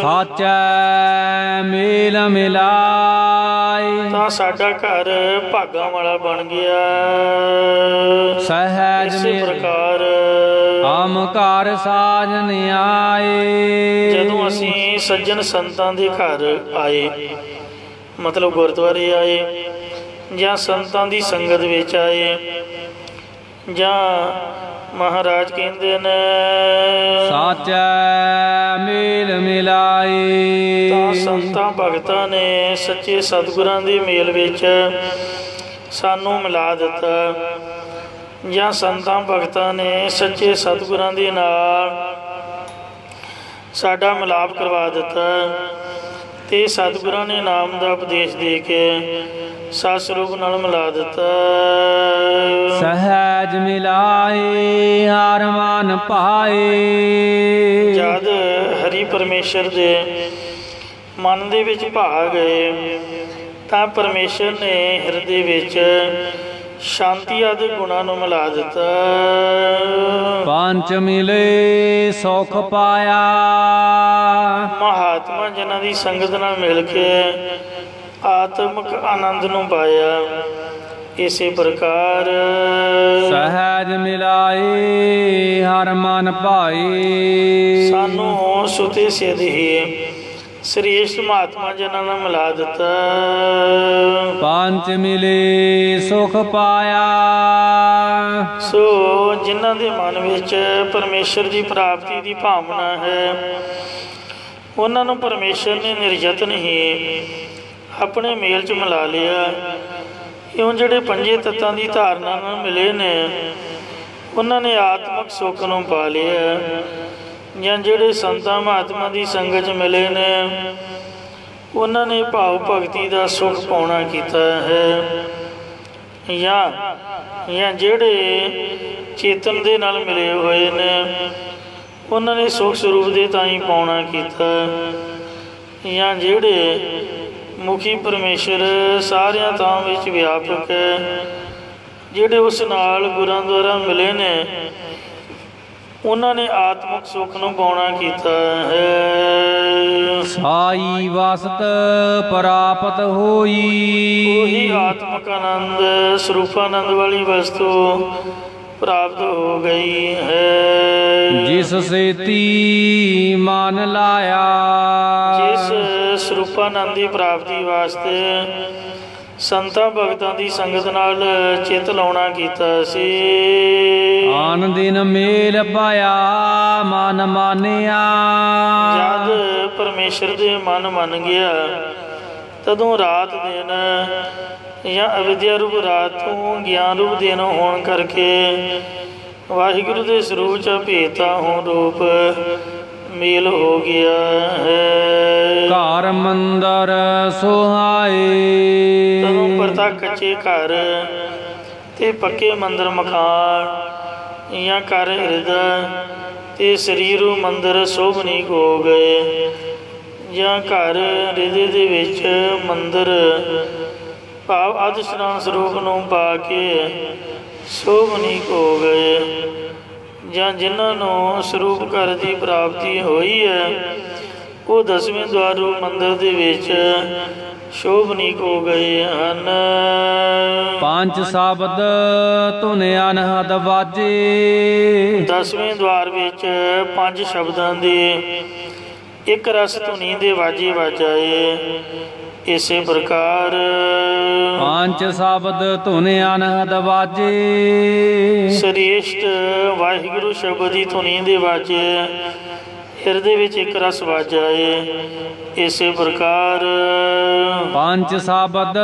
ਸਾਚੈ ਮੇਲ ਮਿਲਾਏ, ਤਾਂ ਸਾਡਾ ਘਰ ਭਾਗਾਂ ਵਾਲਾ ਬਣ ਗਿਆ। ਸਹਿਜ ਇਸੇ ਪ੍ਰਕਾਰ ਹਮ ਘਰ ਸਾਜਨ ਆਏ। ਜਦੋਂ ਅਸੀਂ ਸੱਜਣ ਸੰਤਾਂ ਦੇ ਘਰ ਆਏ, ਮਤਲਬ ਗੁਰਦੁਆਰੇ ਆਏ ਜਾਂ ਸੰਤਾਂ ਦੀ ਸੰਗਤ ਵਿੱਚ ਆਏ, ਜਾਂ ਮਹਾਰਾਜ ਕਹਿੰਦੇ ਨੇ ਸਾਚੈ ਮੇਲ ਮਿਲਾਏ, ਤਾਂ ਸੰਤਾਂ ਭਗਤਾਂ ਨੇ ਸੱਚੇ ਸਤਿਗੁਰਾਂ ਦੇ ਮੇਲ ਵਿੱਚ ਸਾਨੂੰ ਮਿਲਾ ਦਿੱਤਾ। ਜਾਂ ਸੰਤਾਂ ਭਗਤਾਂ ਨੇ ਸੱਚੇ ਸਤਿਗੁਰਾਂ ਦੇ ਨਾਲ ਸਾਡਾ ਮਿਲਾਪ ਕਰਵਾ ਦਿੱਤਾ, ਤੇ ਸਤਿਗੁਰਾਂ ਨੇ ਨਾਮ ਦਾ ਉਪਦੇਸ਼ ਦੇ ਕੇ ਸਤ ਸਰੂਪ ਨਾਲ ਮਿਲਾ ਦਿੱਤਾ। ਸਹਿਜ ਮਿਲਾਏ ਹਰ ਮਨ ਭਾਏ। ਜਦ ਹਰੀ ਪਰਮੇਸ਼ਰ ਦੇ ਮਨ ਦੇ ਵਿੱਚ ਭਾ ਗਏ, ਤਾਂ ਪਰਮੇਸ਼ਰ ਨੇ ਹਿਰਦੇ ਵਿੱਚ ਸ਼ਾਂਤੀ ਆਦਿ ਗੁਣਾਂ ਨੂੰ ਮਿਲਾ ਦਿੱਤਾ। ਪੰਚ ਮਿਲੇ ਸੁਖ ਪਾਇਆ। ਮਹਾਤਮਾ ਜਿਨ੍ਹਾਂ ਦੀ ਸੰਗਤ ਨਾਲ ਮਿਲ ਕੇ ਆਤਮਿਕ ਆਨੰਦ ਨੂੰ ਪਾਇਆ। ਇਸੇ ਪ੍ਰਕਾਰ ਸਹਿਜ ਮਿਲਾਏ ਹਰ ਮਨ ਭਾਏ। ਸਾਨੂੰ ਸੁਤੇ ਸਿਧ ਹੀ ਸ੍ਰੇਸ਼ਟ ਮਹਾਤਮਾ ਜਿਨ੍ਹਾਂ ਨਾਲ ਮਿਲਾ ਦਿੱਤਾ। ਪੰਚ ਮਿਲੇ ਸੁਖ ਪਾਇਆ। ਸੋ ਜਿਨ੍ਹਾਂ ਦੇ ਮਨ ਵਿੱਚ ਪਰਮੇਸ਼ਰ ਦੀ ਪ੍ਰਾਪਤੀ ਦੀ ਭਾਵਨਾ ਹੈ, ਉਹਨਾਂ ਨੂੰ ਪਰਮੇਸ਼ਰ ਨੇ ਨਿਰਯਤਨ ਹੀ ਆਪਣੇ ਮੇਲ 'ਚ ਮਿਲਾ ਲਿਆ। ਇਉਂ ਜਿਹੜੇ ਪੰਜੇ ਤੱਤਾਂ ਦੀ ਧਾਰਨਾ ਨਾਲ ਮਿਲੇ ਨੇ, ਉਹਨਾਂ ਨੇ ਆਤਮਿਕ ਸੁੱਖ ਨੂੰ ਪਾ ਲਿਆ। ਜਾਂ ਜਿਹੜੇ ਸੰਤਾਂ ਮਹਾਤਮਾ ਦੀ ਸੰਗਤ 'ਚ ਮਿਲੇ ਨੇ, ਉਹਨਾਂ ਨੇ ਭਾਵ ਭਗਤੀ ਦਾ ਸੁੱਖ ਪਾਉਣਾ ਕੀਤਾ ਹੈ। ਜਾਂ ਜਿਹੜੇ ਚੇਤਨ ਦੇ ਨਾਲ ਮਿਲੇ ਹੋਏ ਨੇ, ਉਹਨਾਂ ਨੇ ਸੁੱਖ ਸਰੂਪ ਦੇ ਤਾਂ ਹੀ ਪਾਉਣਾ ਕੀਤਾ। ਜਾਂ ਜਿਹੜੇ ਮੁਖੀ ਪਰਮੇਸ਼ਰ ਸਾਰਿਆਂ ਥਾਂ ਵਿੱਚ ਵਿਆਪਕ ਹੈ, ਜਿਹੜੇ ਉਸ ਨਾਲ ਗੁਰਾਂ ਦੁਆਰਾ ਮਿਲੇ ਨੇ ਉਹਨਾਂ ਨੇ ਆਤਮਿਕ ਸੁੱਖ ਨੂੰ ਗਾਉਣਾ ਕੀਤਾ ਹੈ। ਸਾਈ ਵਸਤ ਪ੍ਰਾਪਤ ਹੋਈ। ਉਹੀ ਆਤਮਿਕ ਆਨੰਦ ਸਰੂਪਾਨੰਦ ਵਾਲੀ ਵਸਤੂ ਪ੍ਰਾਪਤ ਹੋ ਗਈ ਹੈ। ਜਿਸ ਸੇਤੀ ਮਨ ਲਾਇਆ। ਜਿਸ ਸਰੂਪਾਨੰਦ ਦੀ ਪ੍ਰਾਪਤੀ ਵਾਸਤੇ ਸੰਤਾਂ ਭਗਤਾਂ ਦੀ ਸੰਗਤ ਨਾਲ ਚਿੱਤ ਲਾਉਣਾ ਕੀਤਾ ਸੀ। ਆਨ ਦਿਨ ਮੇਲ ਪਾਇਆ ਮਨ ਮਾਨਿਆ। ਜਦ ਪਰਮੇਸ਼ਰ ਦੇ ਮਨ ਮੰਨ ਗਿਆ ਤਦੋਂ ਰਾਤ ਦਿਨ ਜਾਂ ਅਵਿਦਿਆ ਰੂਪ ਰਾਤ ਤੋਂ ਗਿਆਨ ਰੂਪ ਦਿਨ ਹੋਣ ਕਰਕੇ ਵਾਹਿਗੁਰੂ ਦੇ ਸਰੂਪ 'ਚ ਭੇਤਾ ਹੋਣ ਰੂਪ ਮੇਲ ਹੋ ਗਿਆ ਹੈ। ਘਰ ਮੰਦਰ ਸੁਹਾਏ। ਤਦੋਂ ਪ੍ਰਤੱਖ ਕੱਚੇ ਘਰ ਤੇ ਪੱਕੇ ਮੰਦਰ ਮਕਾਨ ਜਾਂ ਘਰ ਹਿਰਦਾ ਤੇ ਸਰੀਰੂ ਮੰਦਰ ਸੋਭਨੀਕ ਹੋ ਗਏ। ਜਾਂ ਘਰ ਹਿਰਦੇ ਦੇ ਵਿੱਚ ਮੰਦਰ ਭਾਵ ਅਧ ਇਸ਼ਨਾਨ ਸਰੂਪ ਨੂੰ ਪਾ ਕੇ ਸੋਭਨੀਕ ਹੋ ਗਏ। ਜਾਂ ਜਿਨ੍ਹਾਂ ਨੂੰ ਸਰੂਪ ਘਰ ਦੀ ਪ੍ਰਾਪਤੀ ਹੋਈ ਹੈ ਉਹ ਦਸਵੇਂ ਦੁਆਰ ਰੂਪ ਮੰਦਰ ਦੇ ਵਿੱਚ ਸ਼ੋਭਨੀਕ ਹੋ ਗਏ ਹਨ। ਪੰਜ ਸ਼ਬਦ ਧੁਨ ਅਨਹਦ ਵਾਜੇ। ਦਸਵੇਂ ਦੁਆਰ ਵਿੱਚ ਪੰਜ ਸ਼ਬਦਾਂ ਦੇ ਇੱਕ ਰਸ ਧੁਨੀ ਦੇ ਵਾਜੇ ਵਾਜਾਏ। ਇਸੇ ਪ੍ਰਕਾਰ ਪੰਜ ਸ਼ਬਦ ਧੁਨ ਅਨਹਦ ਵਾਜੇ। ਸ੍ਰੇਸ਼ਟ ਵਾਹਿਗੁਰੂ ਸ਼ਬਦ ਦੀ ਧੁਨੀ ਦੇ ਵਾਜੇ ਹਿਰਦੇ ਵਿੱਚ ਇੱਕ ਰਸ ਵਾਜਾਏ। ਇਸੇ ਪ੍ਰਕਾਰ ਪੰਜ ਸ਼ਬਦ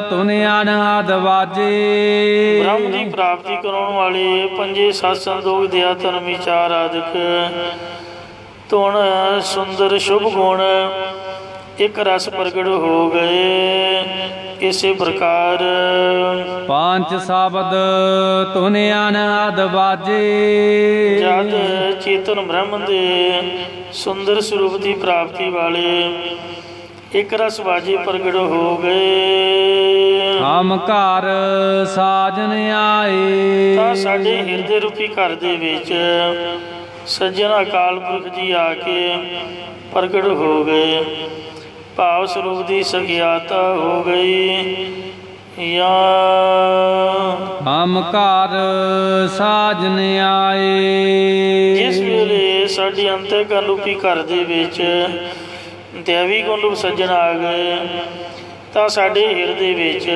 ਧੁਨ ਅਨਹਦ ਵਾਜੇ। ਬ੍ਰਹਮ ਦੀ ਪ੍ਰਾਪਤੀ ਕਰਾਉਣ ਵਾਲੇ ਪੰਜੇ ਸਤ ਸੰਦੋਖ ਦਇਆ ਧਰਮ ਵਿਚਾਰ ਆਦਿਕ ਧੁਨ ਸੁੰਦਰ ਸ਼ੁਭ ਗੁਣ ਇੱਕ ਰਸ ਪ੍ਰਗਟ ਹੋ ਗਏ। ਇਸੇ ਪ੍ਰਕਾਰ ਪੰਜ ਸ਼ਬਦ ਧੁਨ ਅਨਹਦ ਵਾਜੇ। ਜਦ ਚੇਤਨ ਬ੍ਰਹਮ ਦੇ ਸੁੰਦਰ ਸਰੂਪ ਦੀ ਪ੍ਰਾਪਤੀ ਵਾਲੇ ਇੱਕ ਰਸ ਵਾਜੇ ਪ੍ਰਗਟ ਹੋ ਗਏ। ਹਮ ਘਰ ਸਾਜਨ ਆਏ। ਤਾਂ ਸਾਡੇ ਹਿਰਦੇ ਰੂਪੀ ਘਰ ਦੇ ਵਿੱਚ ਸੱਜਣ ਅਕਾਲ ਪੁਰਖ ਜੀ ਆ ਕੇ ਪ੍ਰਗਟ ਹੋ ਗਏ। ਭਾਵ ਸਰੂਪ ਦੀ ਸਗਿਆਤਾ ਹੋ ਗਈ। ਜਾਂ ਹਮ ਘਰ ਸਾਜਨ ਆਏ। ਜਿਸ ਵੇਲੇ ਸਾਡੇ ਅੰਤਰਕਰਨ ਰੂਪੀ ਘਰ ਦੇ ਵਿੱਚ ਦੇਵੀ ਗੁਣ ਰੂਪ ਸੱਜਣ ਆ ਗਏ ਤਾਂ ਸਾਡੇ ਹਿਰਦੇ ਵਿੱਚ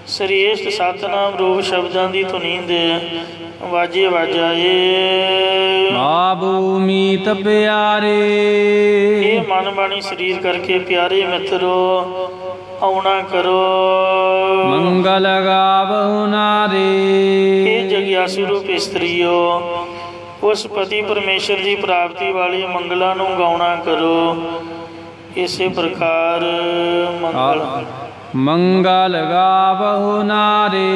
ਸ੍ਰੇਸ਼ਟ ਸਤਿਨਾਮ ਰੂਪ ਸ਼ਬਦਾਂ ਦੀ ਧੁਨੀ ਦੇ ਵਾਜੇ ਵਾਜਾਏ। ਆਬੂ ਮੀਤ ਪਿਆਰੇ। ਇਹ ਮਨ ਬਾਣੀ ਸਰੀਰ ਕਰਕੇ ਪਿਆਰੇ ਮਿੱਤਰੋ ਆਉਣਾ ਕਰੋ। ਮੰਗਲ ਗਾਵਹੁ ਨਾਰੇ। ਇਹ ਜਗਿਆਸੂ ਰੂਪ ਇਸਤਰੀਓ ਉਸ ਪਤੀ ਪਰਮੇਸ਼ਰ ਦੀ ਪ੍ਰਾਪਤੀ ਵਾਲੀ ਮੰਗਲਾਂ ਨੂੰ ਗਾਉਣਾ ਕਰੋ। ਇਸੇ ਪ੍ਰਕਾਰ ਮੰਗਲ ਗਾਵਹੁ ਨਾਰੇ।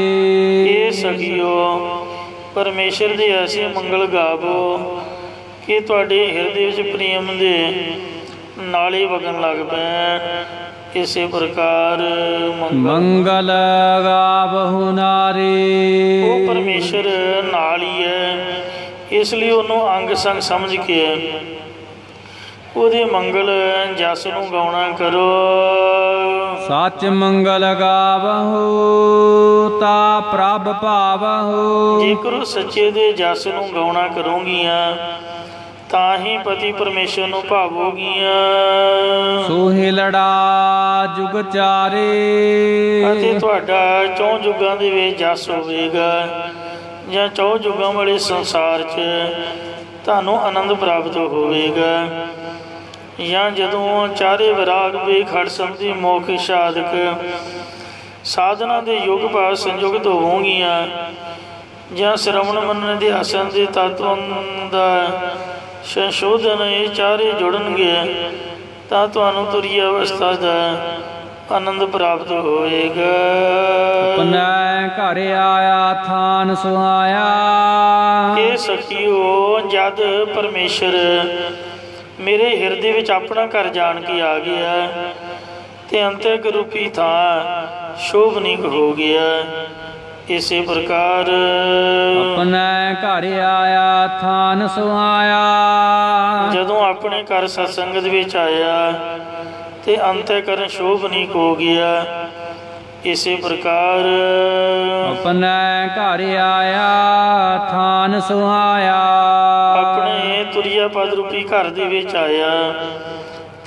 ਇਹ ਸਖੀਓ ਪਰਮੇਸ਼ਰ ਦੇ ਐਸੇ ਮੰਗਲ ਗਾਵੋ ਕਿ ਤੁਹਾਡੇ ਹਿਰਦੇ ਵਿੱਚ ਪ੍ਰੇਮ ਦੇ ਨਾਲੇ ਵਗਣ ਲੱਗ ਪੈਣ। ਇਸੇ ਪ੍ਰਕਾਰ ਮੰਗਲ ਗਾਵਹੁ ਨਾਰੇ। ਉਹ ਪਰਮੇਸ਼ਰ ਨਾਲ ਹੀ ਹੈ, ਇਸ ਲਈ ਉਹਨੂੰ ਅੰਗ ਸੰਗ ਸਮਝ ਕੇ ਉਹਦੇ ਮੰਗਲ ਜਸ ਨੂੰ ਗਾਉਣਾ ਕਰੋ। ਸੱਚ ਮੰਗਲ ਗਾਵਹੁ ਤਾ ਪ੍ਰਭ ਭਾਵਹੁ। ਜੇਕਰ ਸੱਚੇ ਦੇ ਜਸ ਨੂੰ ਗਾਉਣਾ ਕਰੋਗੀਆਂ ਤਾਂ ਹੀ ਪਤੀ ਪਰਮੇਸ਼ਰ ਨੂੰ ਭਾਵੋਗੀਆਂ। ਸੋਹਿ ਲੜਾ ਜੁਗ ਚਾਰੇ। ਅਤੇ ਤੁਹਾਡਾ ਚੌਂ ਯੁੱਗਾਂ ਦੇ ਵਿੱਚ ਜਸ ਹੋਵੇਗਾ ਜਾਂ ਚੌਂ ਯੁੱਗਾਂ ਵਾਲੇ ਸੰਸਾਰ 'ਚ ਤੁਹਾਨੂੰ ਆਨੰਦ ਪ੍ਰਾਪਤ ਹੋਵੇਗਾ। ਜਾਂ ਜਦੋਂ ਚਾਰੇ ਵਿਰਾਗ ਵੇਖ ਹੜ ਸੰਧੀ ਮੋਖ ਸਾਧਕ ਸਾਧਨਾ ਦੇ ਯੁੱਗ ਭਾਵ ਸੰਯੁਕਤ ਹੋਵੋਗੀਆਂ ਜਾਂ ਸ਼੍ਰਵਣ ਮੰਨਣ ਦੇ ਆਸਨ ਦੇ ਤੱਤਾਂ ਦਾ ਸੰਸ਼ੋਧਨ ਇਹ ਚਾਰੇ ਜੁੜਨਗੇ ਤਾਂ ਤੁਹਾਨੂੰ ਤੁਰੀ ਅਵਸਥਾ ਦਾ ਆਨੰਦ ਪ੍ਰਾਪਤ ਹੋਏਗਾ। ਆਪਣਾ ਘਰ ਆਇਆ ਥਾਨ ਸੁਹਾਇਆ। ਇਹ ਸਖੀਓ ਜਦ ਪਰਮੇਸ਼ਰ ਮੇਰੇ ਹਿਰਦੇ ਵਿੱਚ ਆਪਣਾ ਘਰ ਜਾਣ ਕੇ ਆ ਗਿਆ ਤੇ ਅੰਤਿਕ ਰੂਪੀ ਥਾਂ ਸ਼ੋਭਨੀਕ ਹੋ ਗਿਆ ਇਸੇ ਪ੍ਰਕਾਰ ਆਪਣੇ ਘਰ ਆਇਆ ਥਾਨ ਸੁਹਾਇਆ। ਜਦੋਂ ਆਪਣੇ ਘਰ ਸਤਸੰਗਤ ਵਿੱਚ ਆਇਆ ਤੇ ਅੰਤःਕਰਨ ਸ਼ੋਭਨੀਕ ਹੋ ਗਿਆ। ਇਸੇ ਪ੍ਰਕਾਰ ਆਪਣੇ ਘਰ ਆਇਆ ਥਾਨ ਸੁਹਾਇਆ। ਆਪਣੇ ਤੁਰਿਆ ਪਦ ਰੂਪੀ ਘਰ ਦੇ ਵਿੱਚ ਆਇਆ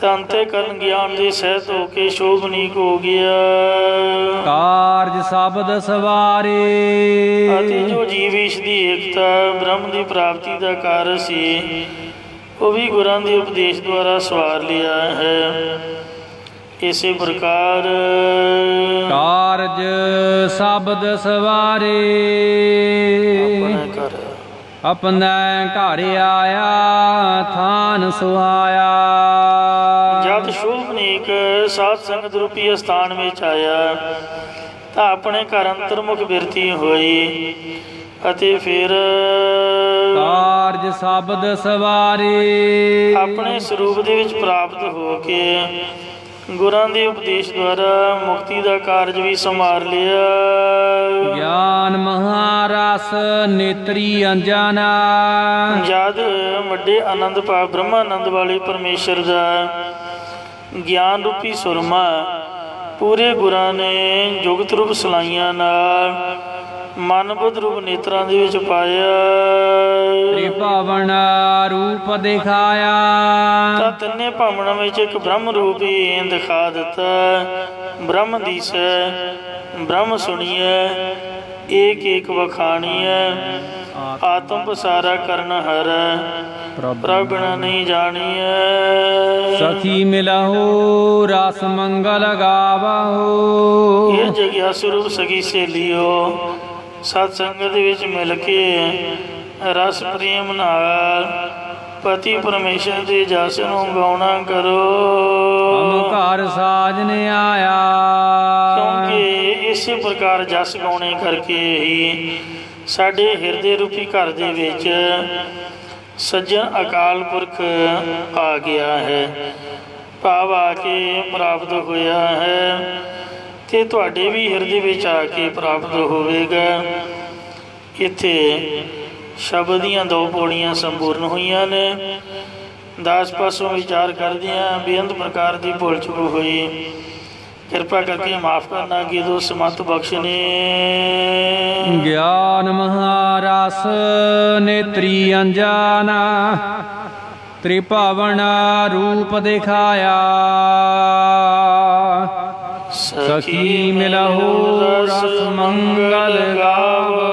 ਤਾਂ ਅੰਤःਕਰਨ ਗਿਆਨ ਦੇ ਸਹਿਤ ਹੋ ਕੇ ਸ਼ੋਭਨੀਕ ਹੋ ਗਿਆ। ਕਾਰਜ ਸ਼ਬਦ ਸਵਾਰੇ ਅਤੇ ਜੋ ਜੀਵ ਈਸ਼ ਦੀ ਏਕਤਾ ਬ੍ਰਹਮ ਦੀ ਪ੍ਰਾਪਤੀ ਦਾ ਕਾਰਜ ਸੀ ਉਹ ਵੀ ਗੁਰਾਂ ਦੇ ਉਪਦੇਸ਼ ਦੁਆਰਾ ਸਵਾਰ ਲਿਆ ਹੈ। ਇਸੇ ਪ੍ਰਕਾਰ ਕਾਰਜ ਸ਼ਬਦ ਸਵਾਰੇ ਆਪਣੇ ਘਰ ਆਇਆ ਥਾਨ ਸੁਹਾਇਆ। ਜਦ ਸ਼ੋਭਨੀਕ ਸਾਧ ਸੰਗਤ ਰੂਪੀ ਅਸਥਾਨ ਵਿੱਚ ਆਇਆ ਤਾਂ ਆਪਣੇ ਘਰ ਅੰਤਰਮੁਖ ਬਿਰਤੀ ਹੋਈ ਅਤੇ ਫਿਰ ਕਾਰਜ ਸ਼ਬਦ ਸਵਾਰੇ ਆਪਣੇ ਸਰੂਪ ਦੇ ਵਿੱਚ ਪ੍ਰਾਪਤ ਹੋ ਕੇ ਗੁਰਾਂ ਦੇ ਉਪਦੇਸ਼ ਦੁਆਰਾ ਮੁਕਤੀ ਦਾ ਕਾਰਜ ਵੀ ਸੰਭਾਲ ਲਿਆ। ਗਿਆਨ ਮਹਾਰਸ ਨੇਤਰੀ ਅੰਜਨਾ ਜਦ ਵੱਡੇ ਆਨੰਦ ਭਾਵ ਬ੍ਰਹਮਾਨੰਦ ਵਾਲੇ ਪਰਮੇਸ਼ਰ ਦਾ ਗਿਆਨ ਰੂਪੀ ਸੁਰਮਾ ਪੂਰੇ ਗੁਰਾਂ ਨੇ ਜੁਗਤ ਰੂਪ ਸਲਾਈਆਂ ਨਾਲ ਮਨ ਬੁੱਧ ਰੂਪ ਨੇਤਰਾਂ ਦੇ ਵਿੱਚ ਪਾਇਆ। ਤ੍ਰਿਭਾਵਨ ਰੂਪ ਦਿਖਾਇਆ ਤਾਂ ਤਿੰਨੇ ਭਾਵਨਾਂ ਵਿੱਚ ਇੱਕ ਬ੍ਰਹਮ ਰੂਪ ਹੀ ਦਿਖਾ ਦਿੱਤਾ। ਬ੍ਰਹਮ ਦੀਸੈ ਬ੍ਰਹਮ ਸੁਣੀਐ ਏਕ ਏਕ ਵਖਾਣੀਐ ਆਤਮ ਪਸਾਰਾ ਕਰਨ ਹਰ ਪ੍ਰਭ ਬਿਨਾ ਨਹੀਂ ਜਾਣੀਐ। ਸਖੀ ਮਿਲਹੁ ਰਸ ਮੰਗਲ ਗਾਵਹੁ। ਇਹ ਜਗਿਆ ਸਰੂਪ ਸਖੀ ਸਹੇਲੀਓ ਸਤ ਸੰਗਤ ਦੇ ਵਿੱਚ ਮਿਲ ਕੇ ਰਸ ਪ੍ਰੇਮ ਨਾਲ ਪਤੀ ਪਰਮੇਸ਼ਰ ਦੇ ਜਸ ਨੂੰ ਗਾਉਣਾ ਕਰੋ। ਹਮ ਘਰ ਸਾਜਨ ਆਇਆ ਕਿਉਂਕਿ ਇਸੇ ਪ੍ਰਕਾਰ ਜਸ ਗਾਉਣੇ ਕਰਕੇ ਹੀ ਸਾਡੇ ਹਿਰਦੇ ਰੂਪੀ ਘਰ ਦੇ ਵਿੱਚ ਸੱਜਣ ਅਕਾਲ ਪੁਰਖ ਆ ਗਿਆ ਹੈ, ਭਾਵ ਆ ਕੇ ਪ੍ਰਾਪਤ ਹੋਇਆ ਹੈ ਤੇ ਤੁਹਾਡੇ ਵੀ ਹਿਰਦੇ ਵਿੱਚ ਆ ਕੇ ਪ੍ਰਾਪਤ ਹੋਵੇਗਾ। ਇੱਥੇ ਸ਼ਬਦ ਦੀਆਂ 2 ਪੌੜੀਆਂ ਸੰਪੂਰਨ ਹੋਈਆਂ ਨੇ। ਦਾਸ ਪਾਸੋਂ ਵਿਚਾਰ ਕਰਦਿਆਂ ਬੇਅੰਤ ਪ੍ਰਕਾਰ ਦੀ ਭੁੱਲ ਚੁੱਕ ਹੋਈ, ਕਿਰਪਾ ਕਰਕੇ ਮਾਫ ਕਰਨਾ ਕਿ ਦੋ ਸਮਤ ਬਖਸ਼ਨੇ। ਗਿਆਨ ਮਹਾਰਸ ਨੇਤਰੀ ਅੰਜਨਾ ਤ੍ਰਿਭਾਵਨ ਰੂਪ ਦਿਖਾਇਆ। ਸਖੀ ਮਿਲਹੁ ਰਸ ਮੰਗਲ ਗਾਵਹੁ।